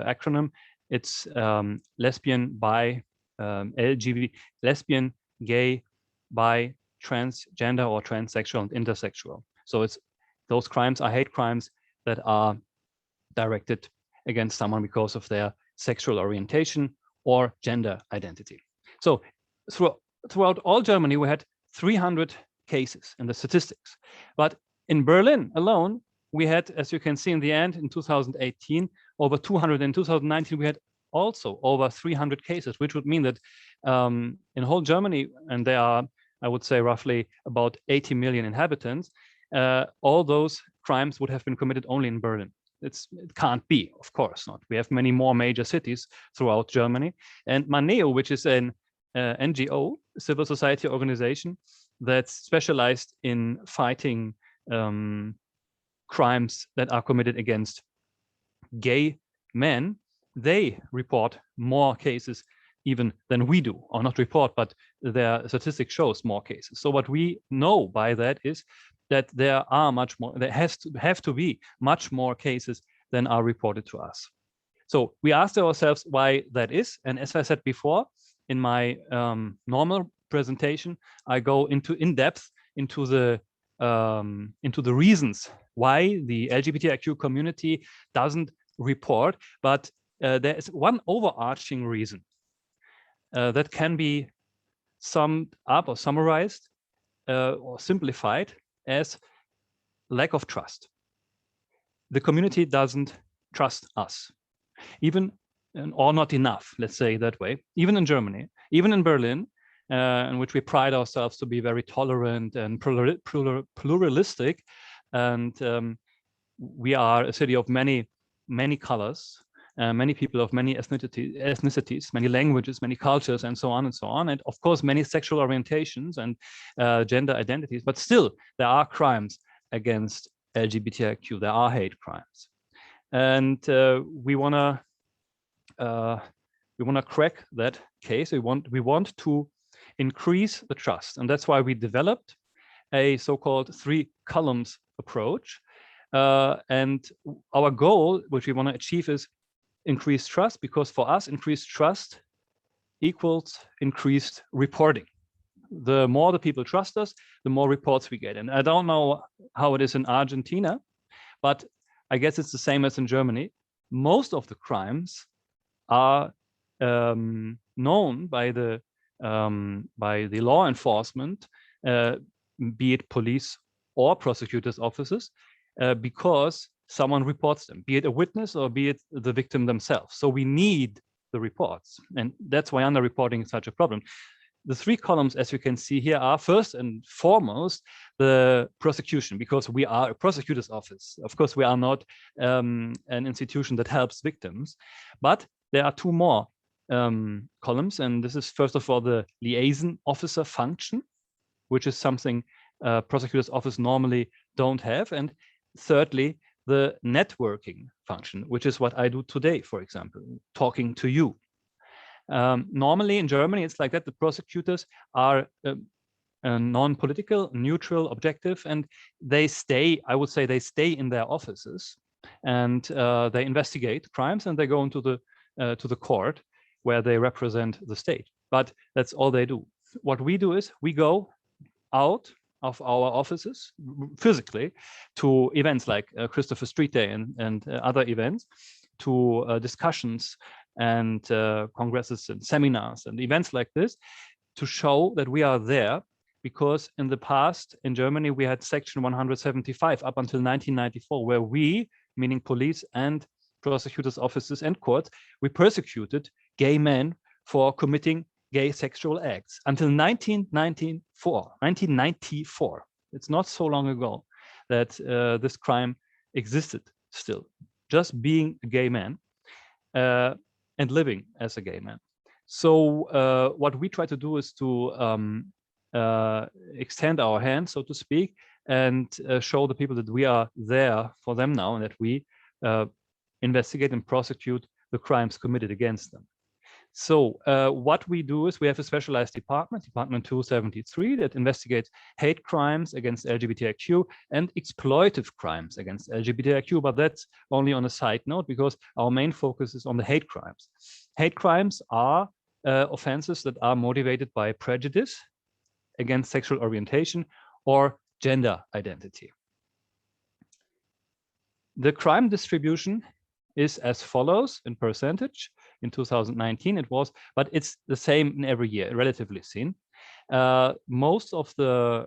acronym. It's lesbian, bi, lesbian, gay, bi, transgender, or transsexual and intersexual. So those crimes are hate crimes that are directed against someone because of their sexual orientation or gender identity. So throughout all Germany, we had 300 cases in the statistics. But in Berlin alone, we had, as you can see in the end, in 2018, over 200. In 2019, we had also over 300 cases, which would mean that in whole Germany, and there are, I would say, roughly about 80 million inhabitants, all those crimes would have been committed only in Berlin. It can't be, of course not. We have many more major cities throughout Germany. And Maneo, which is an NGO, civil society organization that's specialized in fighting crimes that are committed against gay men, they report more cases even than we do, or not report, but their statistics shows more cases. So what we know by that is that there are much more, there have to be much more cases than are reported to us. So we asked ourselves why that is. And as I said before, in my normal presentation, I go in depth into the reasons why the LGBTIQ community doesn't report. But there is one overarching reason that can be summed up or summarized or simplified as lack of trust. The community doesn't trust us, even or not enough, let's say that way. Even in Germany, even in Berlin, in which we pride ourselves to be very tolerant and pluralistic, and we are a city of many colors, many people of many ethnicities, many languages, many cultures, and so on and so on, and of course many sexual orientations and gender identities. But still, there are crimes against LGBTIQ. There are hate crimes, and we wanna crack that case. We want to increase the trust, and that's why we developed a so-called 3 columns approach. And our goal, which we want to achieve, is increased trust, because for us, increased trust equals increased reporting. The more the people trust us, the more reports we get. And I don't know how it is in Argentina, but I guess it's the same as in Germany. Most of the crimes are known by the law enforcement, be it police or prosecutors' offices, because someone reports them, be it a witness or be it the victim themselves. So we need the reports, and that's why underreporting is such a problem. The 3 columns, as you can see here, are first and foremost the prosecution, because we are a prosecutor's office. Of course, we are not an institution that helps victims, but there are 2 more columns, and this is first of all the liaison officer function, which is something prosecutor's office normally don't have, and thirdly, the networking function, which is what I do today, for example, talking to you. Normally in Germany, it's like that. The prosecutors are non-political, neutral, objective, and they stay, I would say they stay in their offices, and they investigate crimes, and they go into to the court where they represent the state. But that's all they do. What we do is we go out of our offices physically to events like Christopher Street Day and other events, to discussions and congresses and seminars and events like this, to show that we are there. Because in the past in Germany, we had Section 175 up until 1994, where we, meaning police and prosecutors' offices and courts, we persecuted gay men for committing gay sexual acts until 1994. It's not so long ago that this crime existed still, just being a gay man and living as a gay man. So what we try to do is to extend our hand, so to speak, and show the people that we are there for them now, and that we investigate and prosecute the crimes committed against them. So what we do is we have a specialized department, Department 273, that investigates hate crimes against LGBTIQ and exploitive crimes against LGBTIQ, but that's only on a side note, because our main focus is on the hate crimes. Hate crimes are offenses that are motivated by prejudice against sexual orientation or gender identity. The crime distribution is as follows in percentage. In 2019 it was, but it's the same in every year, relatively seen. Most of the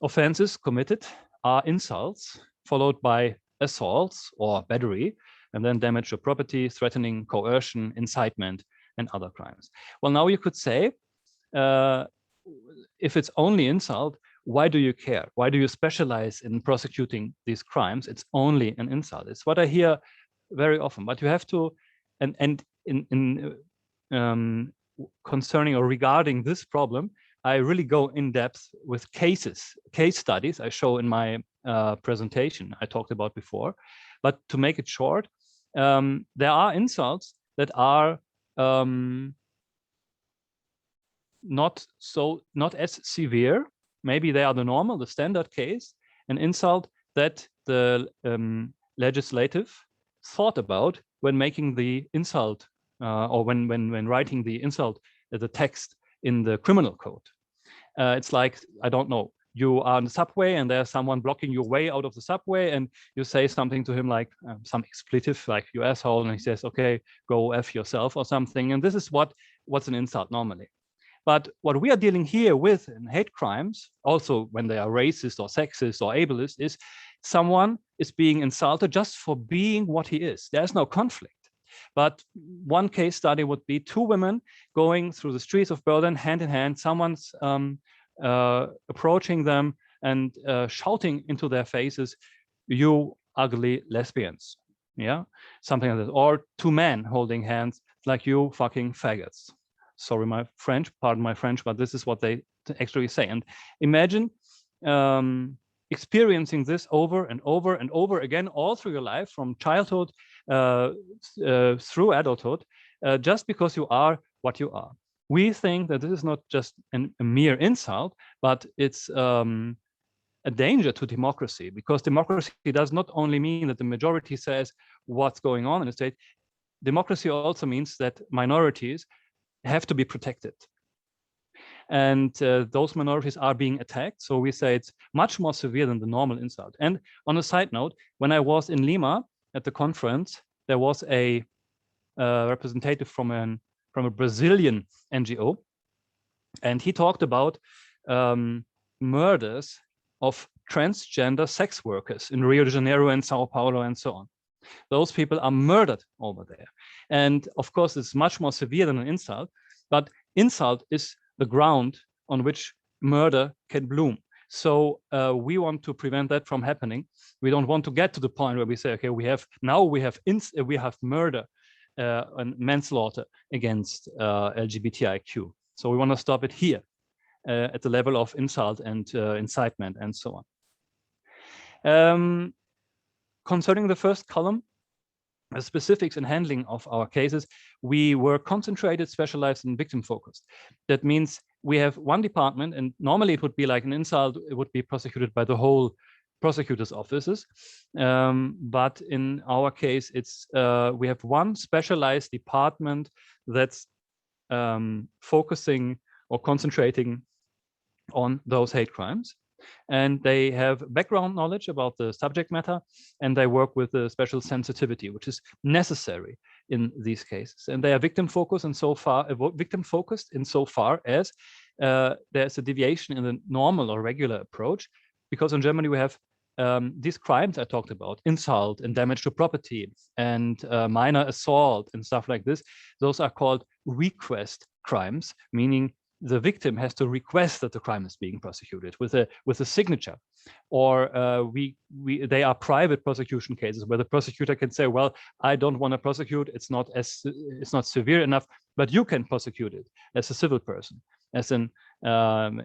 offenses committed are insults, followed by assaults or battery, and then damage to property, threatening, coercion, incitement, and other crimes. Well, now you could say, if it's only insult, why do you care? Why do you specialize in prosecuting these crimes? It's only an insult. It's what I hear very often, but you have to, and concerning or regarding this problem, I really go in depth with case studies I show in my presentation I talked about before. But to make it short, there are insults that are not as severe, maybe they are the normal, the standard case, an insult that the legislative thought about when making the insult or when writing the insult, the text in the criminal code. It's like, I don't know, you are on the subway and there's someone blocking your way out of the subway, and you say something to him like some expletive, like you asshole, and he says, okay, go F yourself or something. And this is what's an insult normally. But what we are dealing here with in hate crimes, also when they are racist or sexist or ableist, is someone is being insulted just for being what he is. There's no conflict. But one case study would be two women going through the streets of Berlin hand in hand. Someone's approaching them and shouting into their faces, "You ugly lesbians." Yeah, something like that. Or two men holding hands like, "You fucking faggots." Sorry, my French, pardon my French, but this is what they actually say. And imagine experiencing this over and over and over again, all through your life, from childhood through adulthood, just because you are what you are. We think that this is not just a mere insult, but it's a danger to democracy, because democracy does not only mean that the majority says what's going on in the state. Democracy also means that minorities have to be protected. And those minorities are being attacked. So we say it's much more severe than the normal insult. And on a side note, when I was in Lima at the conference, there was a representative from a Brazilian NGO, and he talked about murders of transgender sex workers in Rio de Janeiro and Sao Paulo and so on. Those people are murdered over there. And of course, it's much more severe than an insult, but insult is the ground on which murder can bloom. So we want to prevent that from happening. We don't want to get to the point where we say, okay, we have murder and manslaughter against LGBTIQ. So we want to stop it here at the level of insult and incitement and so on. Concerning the first column, the specifics and handling of our cases, we were concentrated, specialized, and victim focused. That means we have one department, and normally it would be like an insult, it would be prosecuted by the whole prosecutor's offices. But in our case, it's we have one specialized department that's focusing or concentrating on those hate crimes. And they have background knowledge about the subject matter, and they work with a special sensitivity, which is necessary in these cases. And they are victim focused insofar as there's a deviation in the normal or regular approach, because in Germany we have these crimes I talked about, insult and damage to property and minor assault and stuff like this. Those are called request crimes, meaning the victim has to request that the crime is being prosecuted with a signature, or they are private prosecution cases where the prosecutor can say, well, I don't want to prosecute, it's not severe enough, but you can prosecute it as a civil person, as an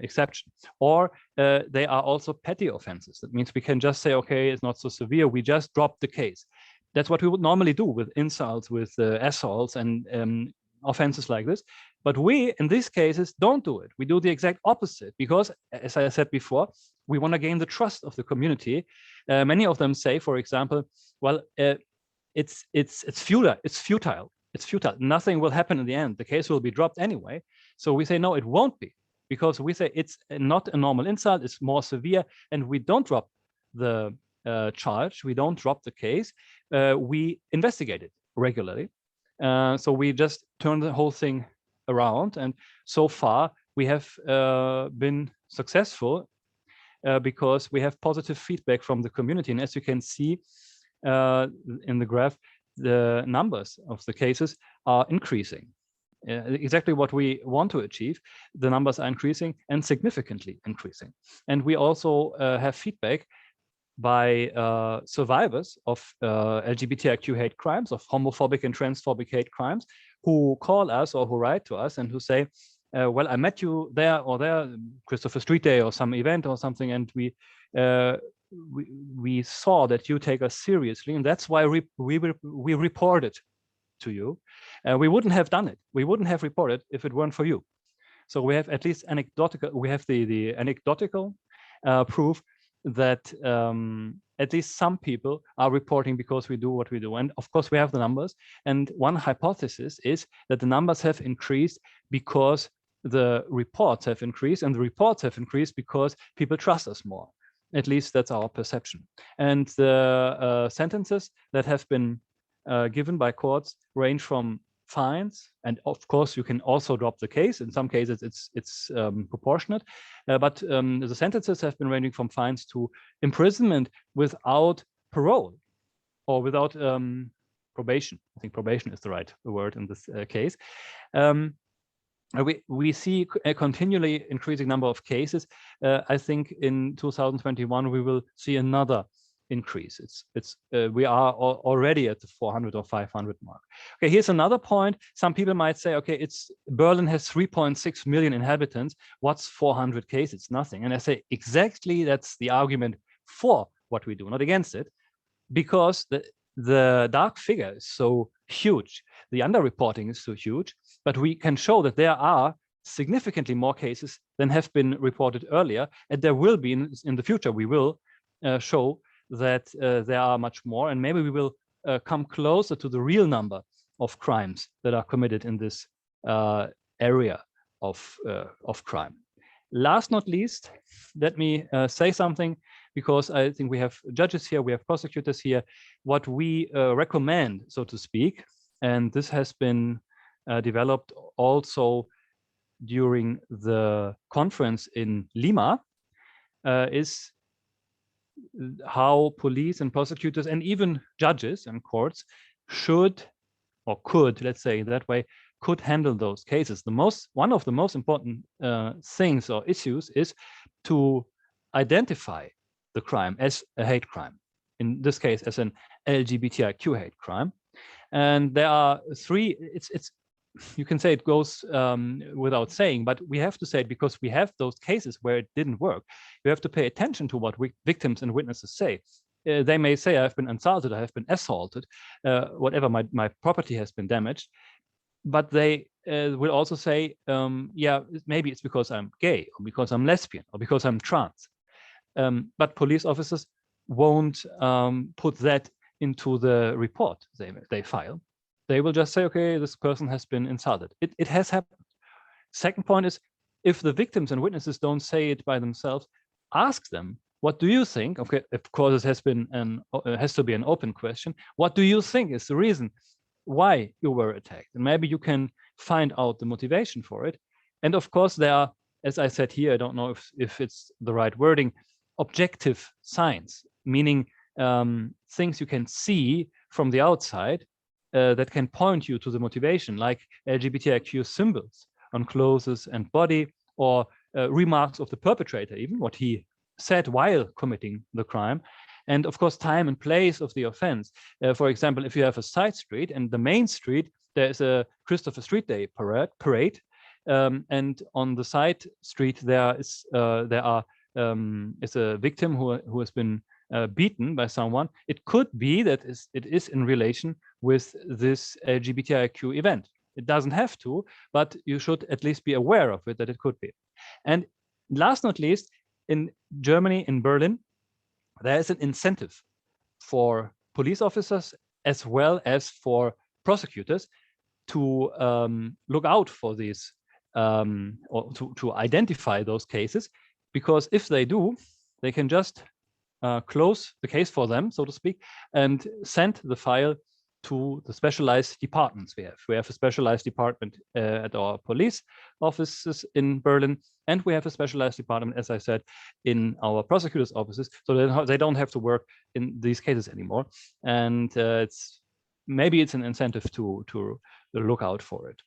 exception. Or they are also petty offenses. That means we can just say, okay, it's not so severe, we just drop the case. That's what we would normally do with insults, with assaults and offenses like this. But we, in these cases, don't do it. We do the exact opposite, because, as I said before, we want to gain the trust of the community. Many of them say, for example, well, it's futile. Nothing will happen in the end. The case will be dropped anyway. So we say, no, it won't be, because we say it's not a normal insult, it's more severe, and we don't drop the charge, we don't drop the case, we investigate it regularly. So we just turn the whole thing around, and so far we have been successful because we have positive feedback from the community. And as you can see in the graph, the numbers of the cases are increasing. Exactly what we want to achieve. The numbers are increasing, and significantly increasing. And we also have feedback by survivors of LGBTIQ hate crimes, of homophobic and transphobic hate crimes, who call us or who write to us and who say, well, I met you there or there, Christopher Street Day or some event or something, and we saw that you take us seriously, and that's why we reported to you. We wouldn't have done it. We wouldn't have reported if it weren't for you. So we have at least anecdotal, we have the anecdotal proof that at least some people are reporting because we do what we do. And of course we have the numbers. And one hypothesis is that the numbers have increased because the reports have increased, and the reports have increased because people trust us more. At least that's our perception. And the sentences that have been given by courts range from fines, and of course you can also drop the case. In some cases it's proportionate, but the sentences have been ranging from fines to imprisonment without parole or without probation. I think probation is the right word in this case. We see a continually increasing number of cases. I think in 2021 we will see another increase. We are already at the 400 or 500 mark. Okay, here's another point. Some people might say, okay, Berlin has 3.6 million inhabitants. What's 400 cases? Nothing. And I say exactly that's the argument for what we do, not against it, because the dark figure is so huge. The underreporting is so huge, but we can show that there are significantly more cases than have been reported earlier, and there will be in the future. We will show that there are much more, and maybe we will come closer to the real number of crimes that are committed in this area of crime. Last not least, let me say something, because I think we have judges here, we have prosecutors here, what we recommend, so to speak, and this has been developed also during the conference in Lima, is how police and prosecutors and even judges and courts should, or could, let's say that way, could handle those cases. One of the most important things or issues is to identify the crime as a hate crime, in this case as an LGBTIQ hate crime. And there are three, you can say it goes without saying, but we have to say it because we have those cases where it didn't work. You have to pay attention to what victims and witnesses say. They may say, I've been insulted, I have been assaulted, whatever, my property has been damaged. But they will also say, yeah, maybe it's because I'm gay, or because I'm lesbian, or because I'm trans. But police officers won't put that into the report they file. They will just say, okay, this person has been insulted. It has happened. Second point is, if the victims and witnesses don't say it by themselves, ask them, what do you think? Okay, of course, it has to be an open question. What do you think is the reason why you were attacked? And maybe you can find out the motivation for it. And of course, there are, as I said here, I don't know if it's the right wording, objective signs, meaning things you can see from the outside that can point you to the motivation, like LGBTIQ symbols on clothes and body, or remarks of the perpetrator, even what he said while committing the crime. And of course, time and place of the offense. For example, if you have a side street and the main street, there is a Christopher Street Day parade, and on the side street there is a victim who has been beaten by someone. It could be that it is in relation with this LGBTIQ event. It doesn't have to, but you should at least be aware of it, that it could be. And last not least, in Germany, in Berlin, there is an incentive for police officers as well as for prosecutors to look out for these or to identify those cases, because if they do, they can just close the case for them, so to speak, and send the file to the specialized departments we have. We have a specialized department at our police offices in Berlin, and we have a specialized department, as I said, in our prosecutors' offices, so they don't have to work in these cases anymore. And maybe it's an incentive to look out for it.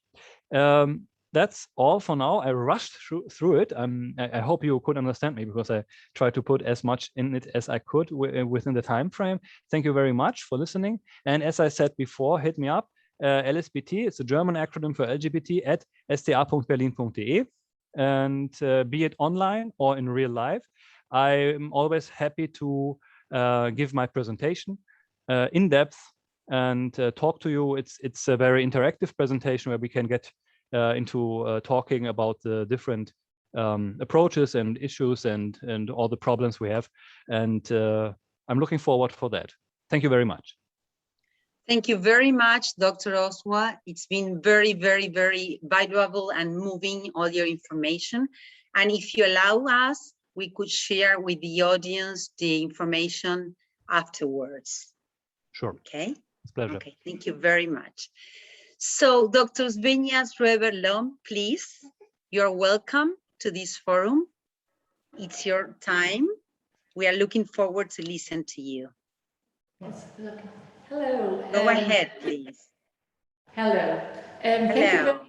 That's all for now. I rushed through it. I hope you could understand me, because I tried to put as much in it as I could within the time frame. Thank you very much for listening. And as I said before, hit me up. LSBT, it's a German acronym for LGBT, at sta.berlin.de. And be it online or in real life, I'm always happy to give my presentation in depth and talk to you. It's a very interactive presentation where we can get into talking about the different approaches and issues and all the problems we have. And I'm looking forward for that. Thank you very much. Thank you very much, Dr. Oswalt. It's been very, very, very valuable and moving, all your information. And if you allow us, we could share with the audience the information afterwards. Sure. Okay. It's a pleasure. Okay, thank you very much. So, Dr. Zbigniew Schreiber-Lom, please, you're welcome to this forum. It's your time. We are looking forward to listen to you. Yes, look. Hello. Go ahead, please. Hello. Thank you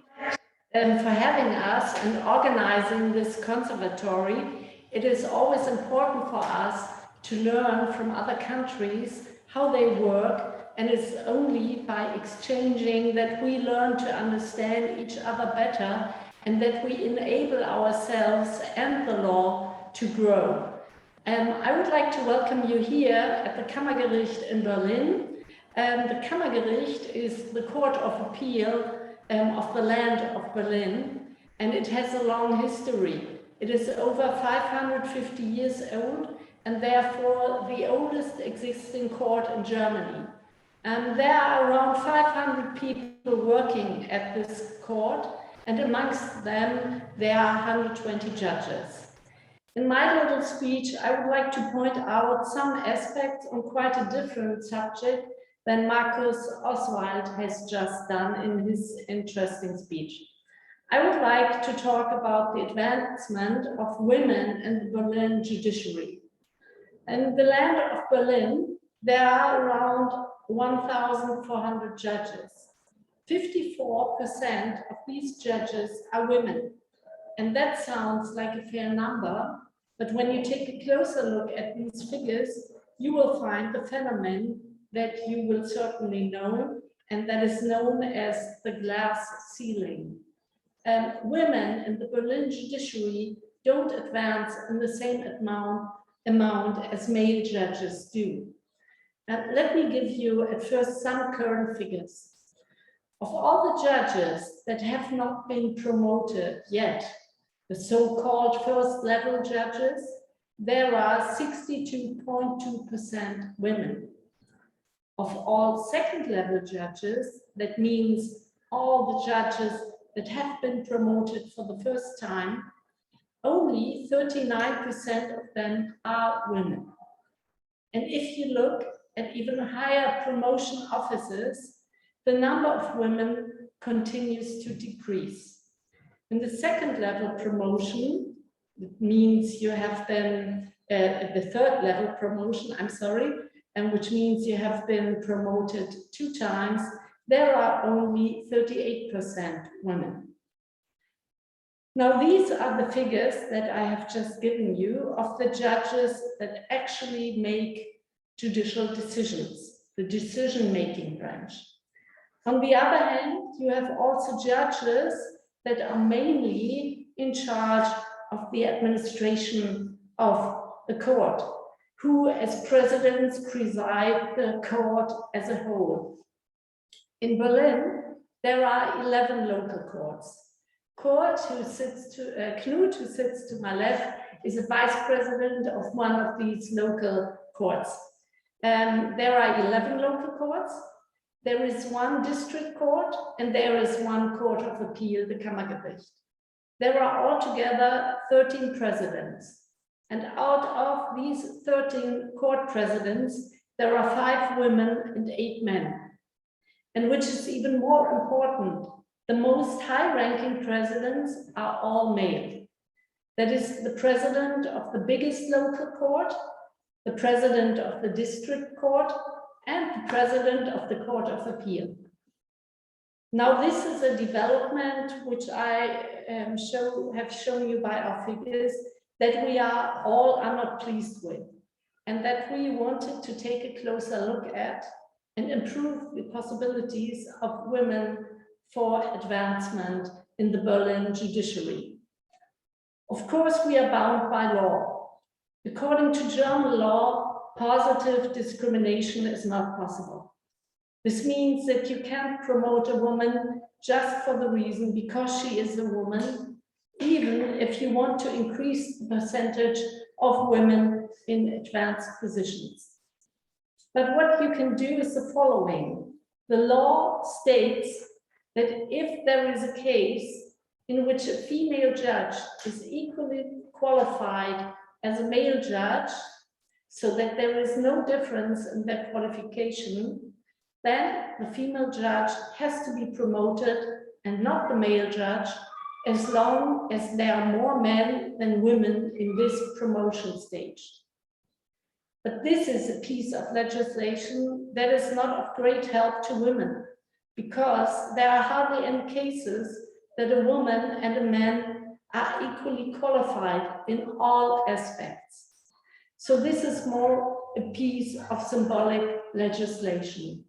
very much for having us and organizing this conservatory. It is always important for us to learn from other countries how they work, and it's only by exchanging that we learn to understand each other better and that we enable ourselves and the law to grow. I would like to welcome you here at the Kammergericht in Berlin. The Kammergericht is the Court of Appeal of the land of Berlin, and it has a long history. It is over 550 years old and therefore the oldest existing court in Germany. There are around 500 people working at this court, and amongst them there are 120 judges. In my little speech, I would like to point out some aspects on quite a different subject than Markus Oswalt has just done in his interesting speech. I would like to talk about the advancement of women in the Berlin judiciary. In the land of Berlin, there are around 1,400 judges. 54% of these judges are women. And that sounds like a fair number, but when you take a closer look at these figures, you will find the phenomenon that you will certainly know, and that is known as the glass ceiling. Women in the Berlin judiciary don't advance in the same amount as male judges do. Let me give you at first some current figures. Of all the judges that have not been promoted yet, the so-called first-level judges, there are 62.2% women. Of all second-level judges, that means all the judges that have been promoted for the first time, only 39% of them are women. And if you look at even higher promotion offices, the number of women continues to decrease. In the second-level promotion, it means you have been the third-level promotion, and which means you have been promoted 2 times, there are only 38% women. Now, these are the figures that I have just given you of the judges that actually make judicial decisions, the decision-making branch. On the other hand, you have also judges that are mainly in charge of the administration of the court, who as presidents preside the court as a whole. In Berlin, there are 11 local courts. Knut, who sits to my left, is a vice president of one of these local courts. There are 11 local courts. There is 1 district court, and there is 1 court of appeal, the Kammergericht. There are altogether 13 presidents. And out of these 13 court presidents, there are 5 women and 8 men. And which is even more important, the most high-ranking presidents are all male. That is the president of the biggest local court, the president of the district court, and the president of the Court of Appeal. Now, this is a development which I have shown you by our figures that we are not pleased with, and that we wanted to take a closer look at and improve the possibilities of women for advancement in the Berlin judiciary. Of course, we are bound by law. According to German law, positive discrimination is not possible. This means that you can't promote a woman just for the reason because she is a woman, even if you want to increase the percentage of women in advanced positions. But what you can do is the following. The law states that if there is a case in which a female judge is equally qualified as a male judge, so that there is no difference in their qualification, then the female judge has to be promoted and not the male judge, as long as there are more men than women in this promotion stage. But this is a piece of legislation that is not of great help to women, because there are hardly any cases that a woman and a man are equally qualified in all aspects. So this is more a piece of symbolic legislation.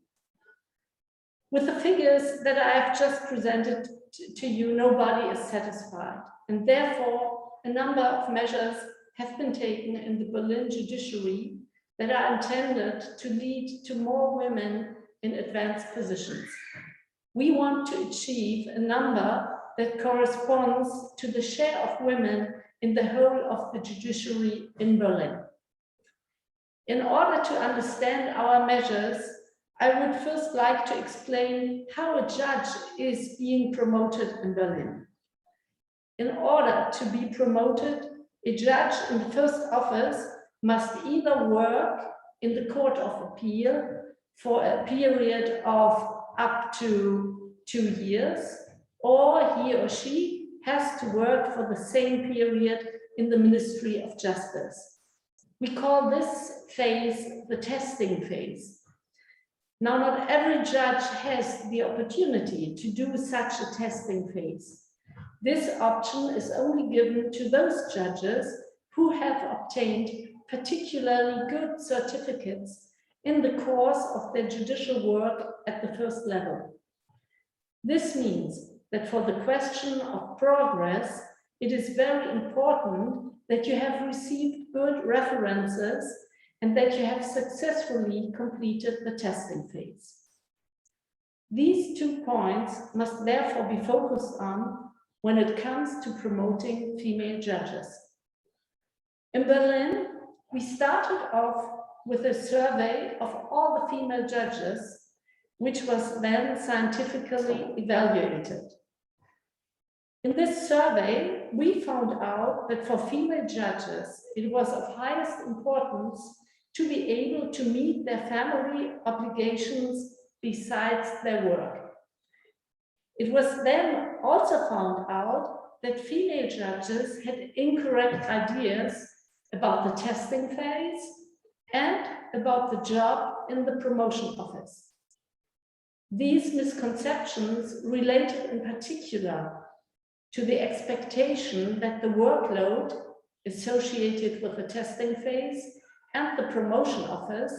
With the figures that I have just presented to you, nobody is satisfied. And therefore, a number of measures have been taken in the Berlin judiciary that are intended to lead to more women in advanced positions. We want to achieve a number that corresponds to the share of women in the whole of the judiciary in Berlin. In order to understand our measures, I would first like to explain how a judge is being promoted in Berlin. In order to be promoted, a judge in the first office must either work in the Court of Appeal for a period of up to 2 years, or he or she has to work for the same period in the Ministry of Justice. We call this phase the testing phase. Now, not every judge has the opportunity to do such a testing phase. This option is only given to those judges who have obtained particularly good certificates in the course of their judicial work at the first level. This means that for the question of progress, it is very important that you have received good references and that you have successfully completed the testing phase. These 2 points must therefore be focused on when it comes to promoting female judges. In Berlin, we started off with a survey of all the female judges, which was then scientifically evaluated. In this survey, we found out that for female judges, it was of highest importance to be able to meet their family obligations besides their work. It was then also found out that female judges had incorrect ideas about the testing phase and about the job in the promotion office. These misconceptions related in particular to the expectation that the workload associated with the testing phase and the promotion office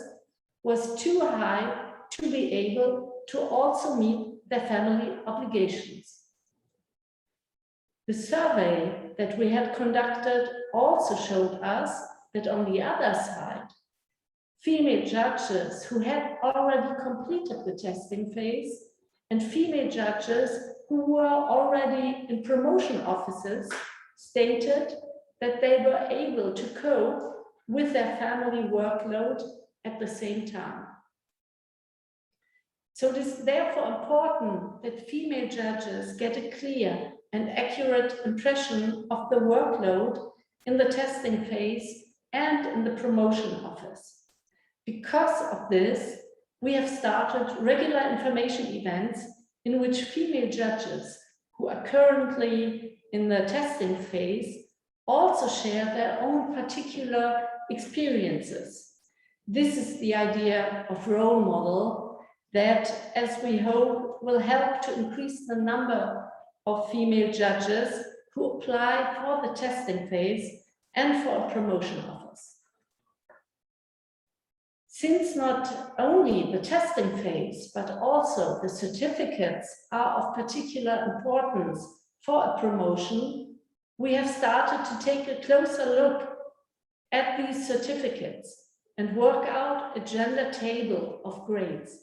was too high to be able to also meet their family obligations. The survey that we had conducted also showed us that on the other side, female judges who had already completed the testing phase and female judges who were already in promotion offices stated that they were able to cope with their family workload at the same time. So it is therefore important that female judges get a clear and accurate impression of the workload in the testing phase and in the promotion office. Because of this, we have started regular information events in which female judges who are currently in the testing phase also share their own particular experiences. This is the idea of role model that, as we hope, will help to increase the number of female judges who apply for the testing phase and for a promotion office. Since not only the testing phase, but also the certificates are of particular importance for a promotion, we have started to take a closer look at these certificates and work out a gender table of grades.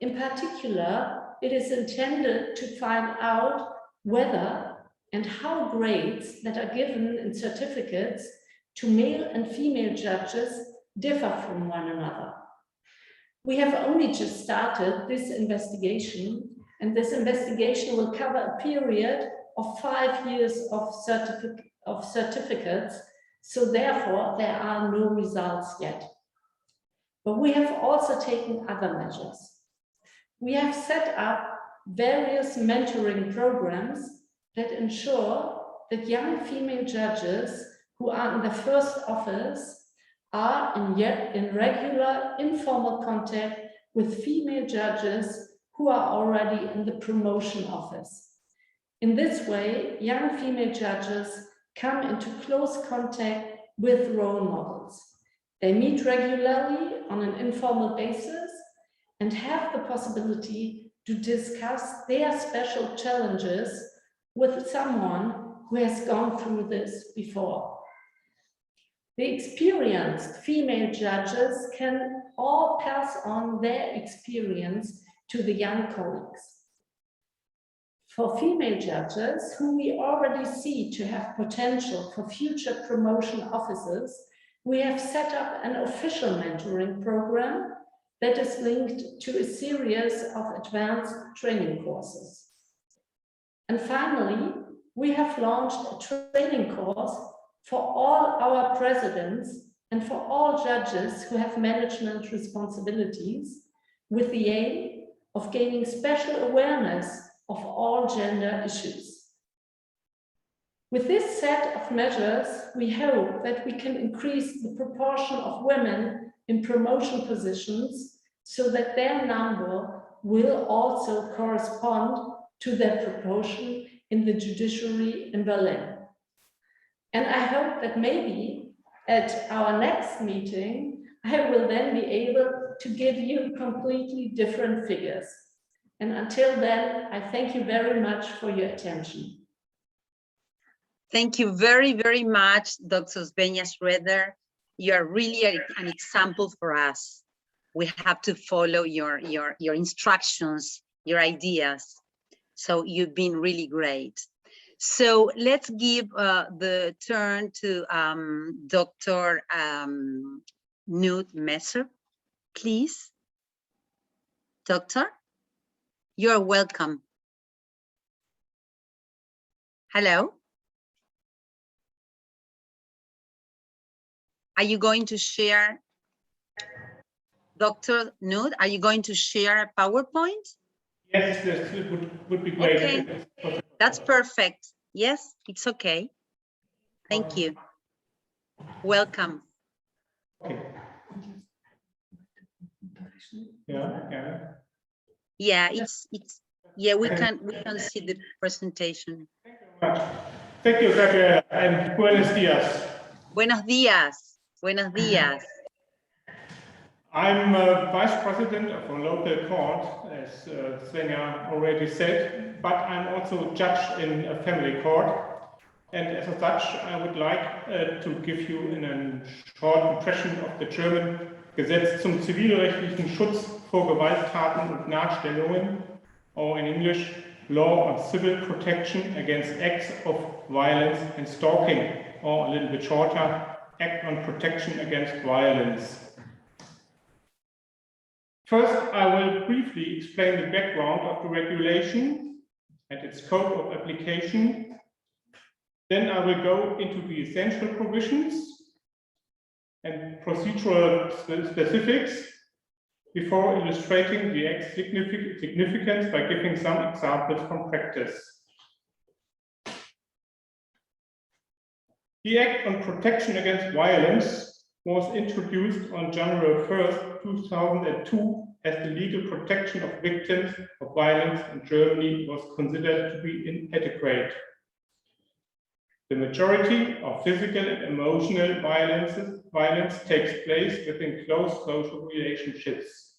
In particular, it is intended to find out whether and how grades that are given in certificates to male and female judges differ from one another. We have only just started this investigation, and this investigation will cover a period of 5 years of certificates, so therefore there are no results yet. But we have also taken other measures. We have set up various mentoring programs that ensure that young female judges who are in the first office are in regular informal contact with female judges who are already in the promotion office. In this way, young female judges come into close contact with role models. They meet regularly on an informal basis and have the possibility to discuss their special challenges with someone who has gone through this before. The experienced female judges can all pass on their experience to the young colleagues. For female judges who we already see to have potential for future promotion offices, we have set up an official mentoring program that is linked to a series of advanced training courses. And finally, we have launched a training course for all our presidents and for all judges who have management responsibilities, with the aim of gaining special awareness of all gender issues. With this set of measures, we hope that we can increase the proportion of women in promotion positions so that their number will also correspond to their proportion in the judiciary in Berlin. And I hope that maybe at our next meeting, I will then be able to give you completely different figures. And until then, I thank you very much for your attention. Thank you very, very much, Dr. Svenja Schroeder. You are really an example for us. We have to follow your instructions, your ideas. So you've been really great. So let's give the turn to Dr. Knut Messer, please. Doctor, you're welcome. Hello. Are you going to share, Dr. Knut, are you going to share a PowerPoint? Yes, this would be great. Okay, that's perfect. Yes, it's okay. Thank you. Welcome. Okay. Yeah. Yeah, yeah, we can see the presentation. Thank you, Gabriela, and buenos dias. Buenos dias. Buenos dias. I'm Vice President of a local court, as Svenja already said, but I'm also judge in a family court. And as such, I would like to give you a short impression of the German Gesetz zum zivilrechtlichen Schutz vor Gewalttaten und Nachstellungen, or in English, Law on Civil Protection Against Acts of Violence and Stalking, or a little bit shorter, Act on Protection Against Violence. First, I will briefly explain the background of the regulation and its scope of application. Then I will go into the essential provisions and procedural specifics before illustrating the Act's significance by giving some examples from practice. The Act on Protection Against Violence was introduced on January 1st, 2002, as the legal protection of victims of violence in Germany was considered to be inadequate. The majority of physical and emotional violence takes place within close social relationships.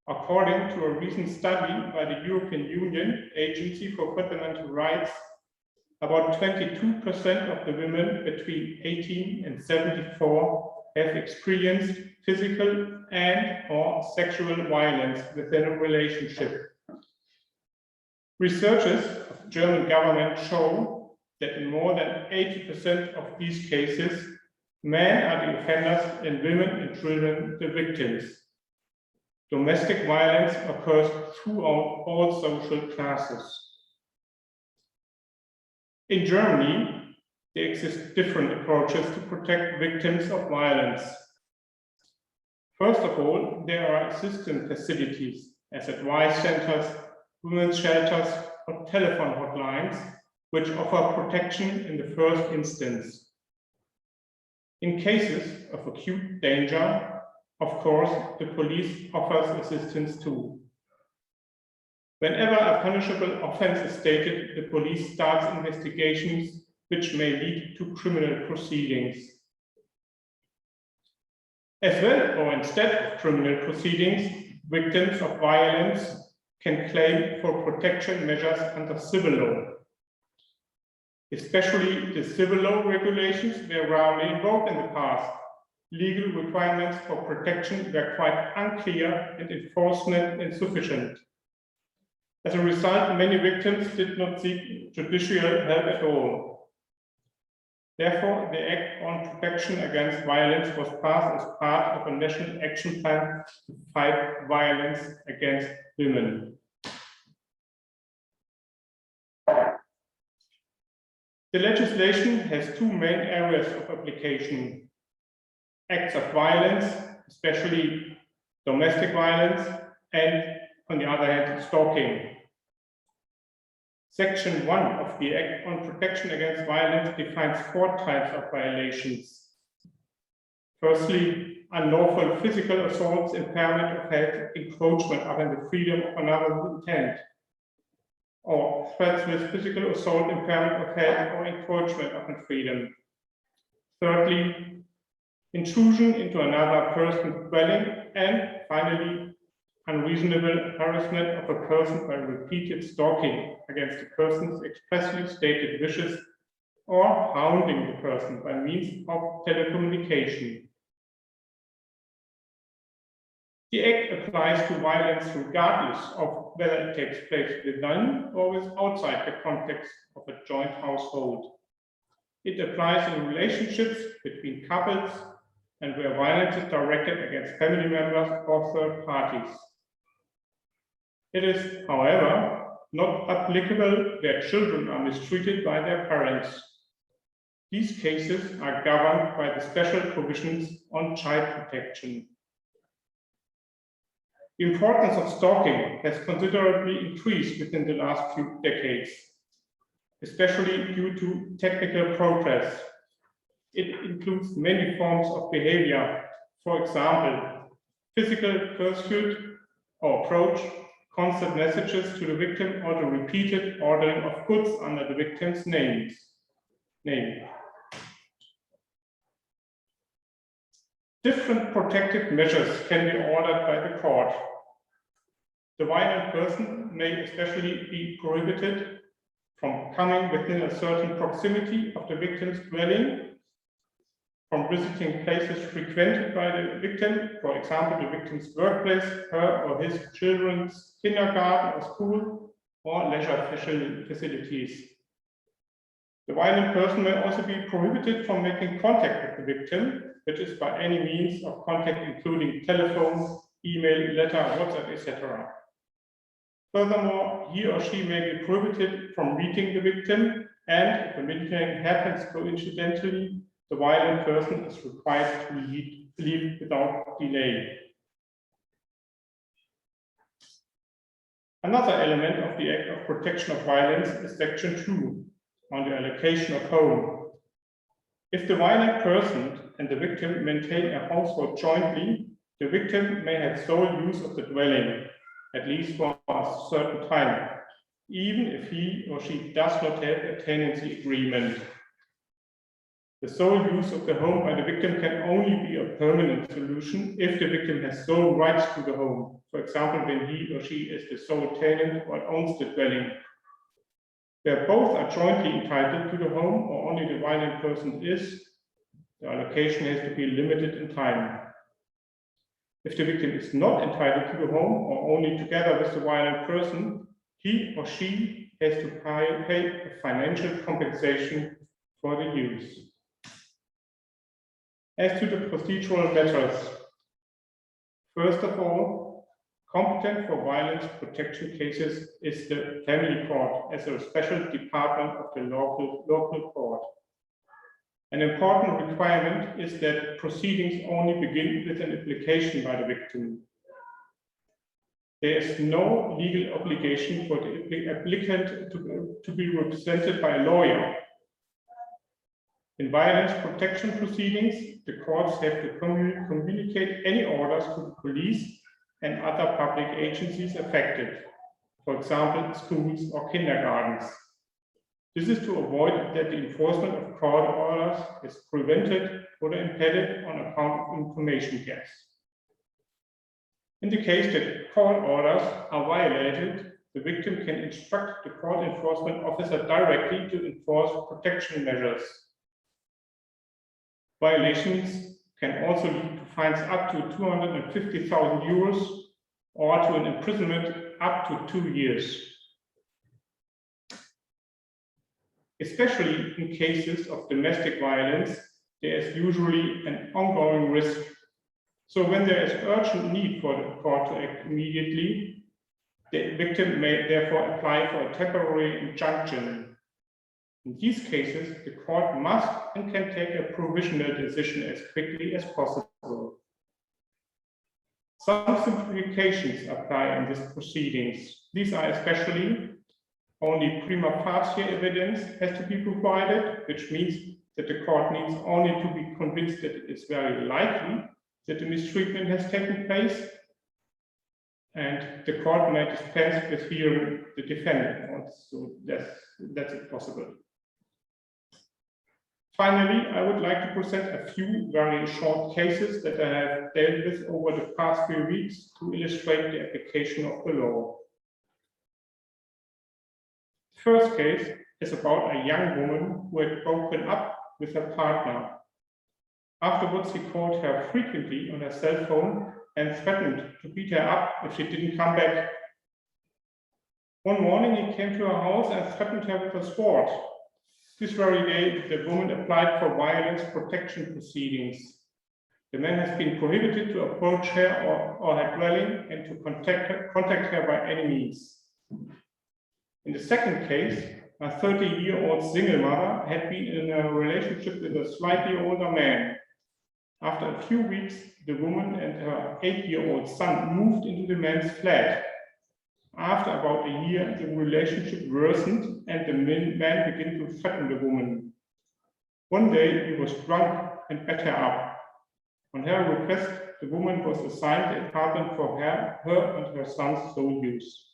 According to a recent study by the European Union Agency for Fundamental Rights, about 22% of the women between 18 and 74 have experienced physical and/or sexual violence within a relationship. Researchers of the German government show that in more than 80% of these cases, men are the offenders and women and children the victims. Domestic violence occurs throughout all social classes. In Germany, there exist different approaches to protect victims of violence. First of all, there are assistance facilities as advice centers, women's shelters, or telephone hotlines, which offer protection in the first instance. In cases of acute danger, of course, the police offers assistance too. Whenever a punishable offense is stated, the police starts investigations which may lead to criminal proceedings. As well, or instead of criminal proceedings, victims of violence can claim for protection measures under civil law. Especially the civil law regulations were rarely invoked in the past. Legal requirements for protection were quite unclear and enforcement insufficient. As a result, many victims did not seek judicial help at all. Therefore, the Act on Protection Against Violence was passed as part of a national action plan to fight violence against women. The legislation has two main areas of application: acts of violence, especially domestic violence, and on the other hand, stalking. Section 1 of the Act on Protection Against Violence defines 4 types of violations. Firstly, unlawful physical assaults, impairment of health, encroachment upon the freedom of another's intent, or threats with physical assault, impairment of health, or encroachment upon freedom. Thirdly, intrusion into another person's dwelling, and finally, unreasonable harassment of a person by repeated stalking against a person's expressly stated wishes or hounding the person by means of telecommunication. The Act applies to violence regardless of whether it takes place within or outside the context of a joint household. It applies in relationships between couples and where violence is directed against family members or third parties. It is, however, not applicable where children are mistreated by their parents. These cases are governed by the special provisions on child protection. The importance of stalking has considerably increased within the last few decades, especially due to technical progress. It includes many forms of behavior, for example, physical pursuit or approach, constant messages to the victim, or the repeated ordering of goods under the victim's name. Different protective measures can be ordered by the court. The violent person may especially be prohibited from coming within a certain proximity of the victim's dwelling, from visiting places frequented by the victim, for example, the victim's workplace, her or his children's kindergarten or school, or leisure facilities. The violent person may also be prohibited from making contact with the victim, which is by any means of contact, including telephone, email, letter, WhatsApp, etc. Furthermore, he or she may be prohibited from meeting the victim, and if a meeting happens coincidentally, the violent person is required to leave without delay. Another element of the Act of Protection of Violence is Section 2 on the allocation of home. If the violent person and the victim maintain a household jointly, the victim may have sole use of the dwelling, at least for a certain time, even if he or she does not have a tenancy agreement. The sole use of the home by the victim can only be a permanent solution if the victim has sole rights to the home. For example, when he or she is the sole tenant or owns the dwelling. Where both are jointly entitled to the home or only the violent person is, The allocation has to be limited in time. If the victim is not entitled to a home or only together with the violent person, he or she has to pay a financial compensation for the use. As to the procedural matters, first of all, competent for violence protection cases is the family court as a special department of the local court. An important requirement is that proceedings only begin with an application by the victim. There is no legal obligation for the applicant to be represented by a lawyer. In violence protection proceedings, the courts have to communicate any orders to the police and other public agencies affected, for example, schools or kindergartens. This is to avoid that the enforcement of court orders is prevented or impeded on account of information gaps. In the case that court orders are violated, the victim can instruct the court enforcement officer directly to enforce protection measures. Violations can also lead to fines up to 250,000 euros or to an imprisonment up to 2 years. Especially in cases of domestic violence, there is usually an ongoing risk. So when there is urgent need for the court to act immediately, the victim may therefore apply for a temporary injunction. In these cases, the court must and can take a provisional decision as quickly as possible. Some simplifications apply in these proceedings. These are especially only prima facie evidence has to be provided, which means that the court needs only to be convinced that it is very likely that the mistreatment has taken place, and the court may dispense with hearing the defendant. So that's possible. Finally, I would like to present a few very short cases that I have dealt with over the past few weeks to illustrate the application of the law. The first case is about a young woman who had broken up with her partner. Afterwards, he called her frequently on her cell phone and threatened to beat her up if she didn't come back. One morning, he came to her house and threatened her with a sword. This very day, the woman applied for violence protection proceedings. The man has been prohibited to approach her or her dwelling and to contact her by any means. In the second case, a 30-year-old single mother had been in a relationship with a slightly older man. After a few weeks, the woman and her 8-year-old son moved into the man's flat. After about a year, the relationship worsened and the man began to threaten the woman. One day, he was drunk and beat her up. On her request, the woman was assigned an apartment for her and her son's sole use.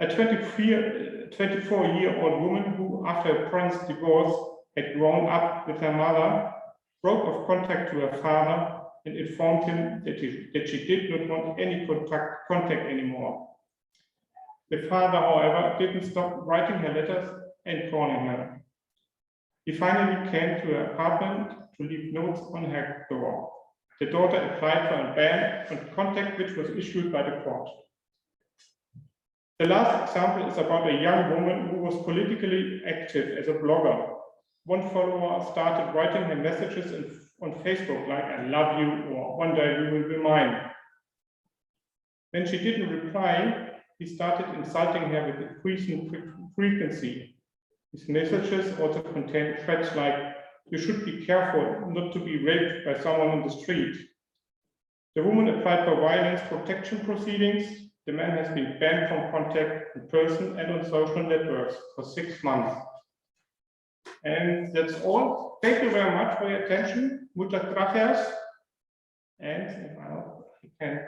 A 24-year-old woman who, after her parents' divorce, had grown up with her mother, broke off contact to her father and informed him that she did not want any contact anymore. The father, however, didn't stop writing her letters and calling her. He finally came to her apartment to leave notes on her door. The daughter applied for a ban on contact, which was issued by the court. The last example is about a young woman who was politically active as a blogger. One follower started writing her messages on Facebook like "I love you" or "one day you will be mine." When she didn't reply, he started insulting her with increasing frequency. His messages also contained threats like "you should be careful not to be raped by someone on the street." The woman applied for violence protection proceedings. The man has been banned from contact in person and on social networks for 6 months. And that's all. Thank you very much for your attention. Muchas gracias. And if I can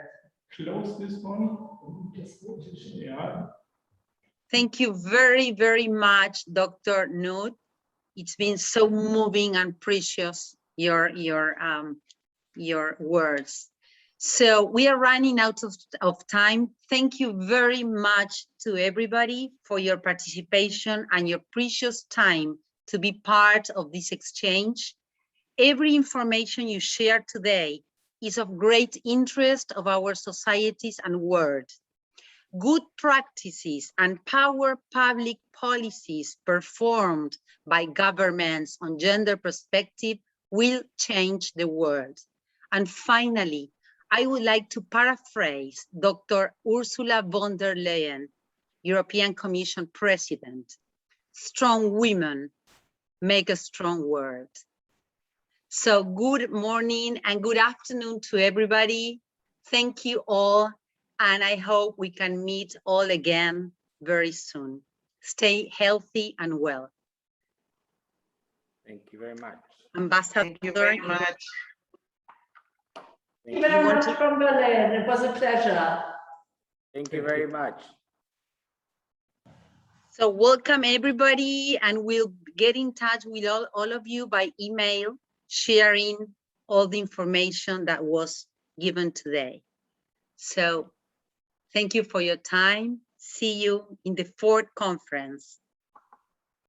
close this one. Yeah. Thank you very, very much, Dr. Nutt. It's been so moving and precious, your words. So we are running out of time. Thank you very much to everybody for your participation and your precious time to be part of this exchange. Every information you share today is of great interest of our societies and world. Good practices and power public policies performed by governments on gender perspective will change the world. And finally, I would like to paraphrase Dr. Ursula von der Leyen, European Commission President. Strong women make a strong world. So good morning and good afternoon to everybody. Thank you all. And I hope we can meet all again very soon. Stay healthy and well. Thank you very much. Ambassador. Thank you very much. Thank you very much from Berlin. It was a pleasure. Thank you very much. So welcome everybody, and we'll get in touch with all of you by email, sharing all the information that was given today. So thank you for your time. See you in the 4th conference.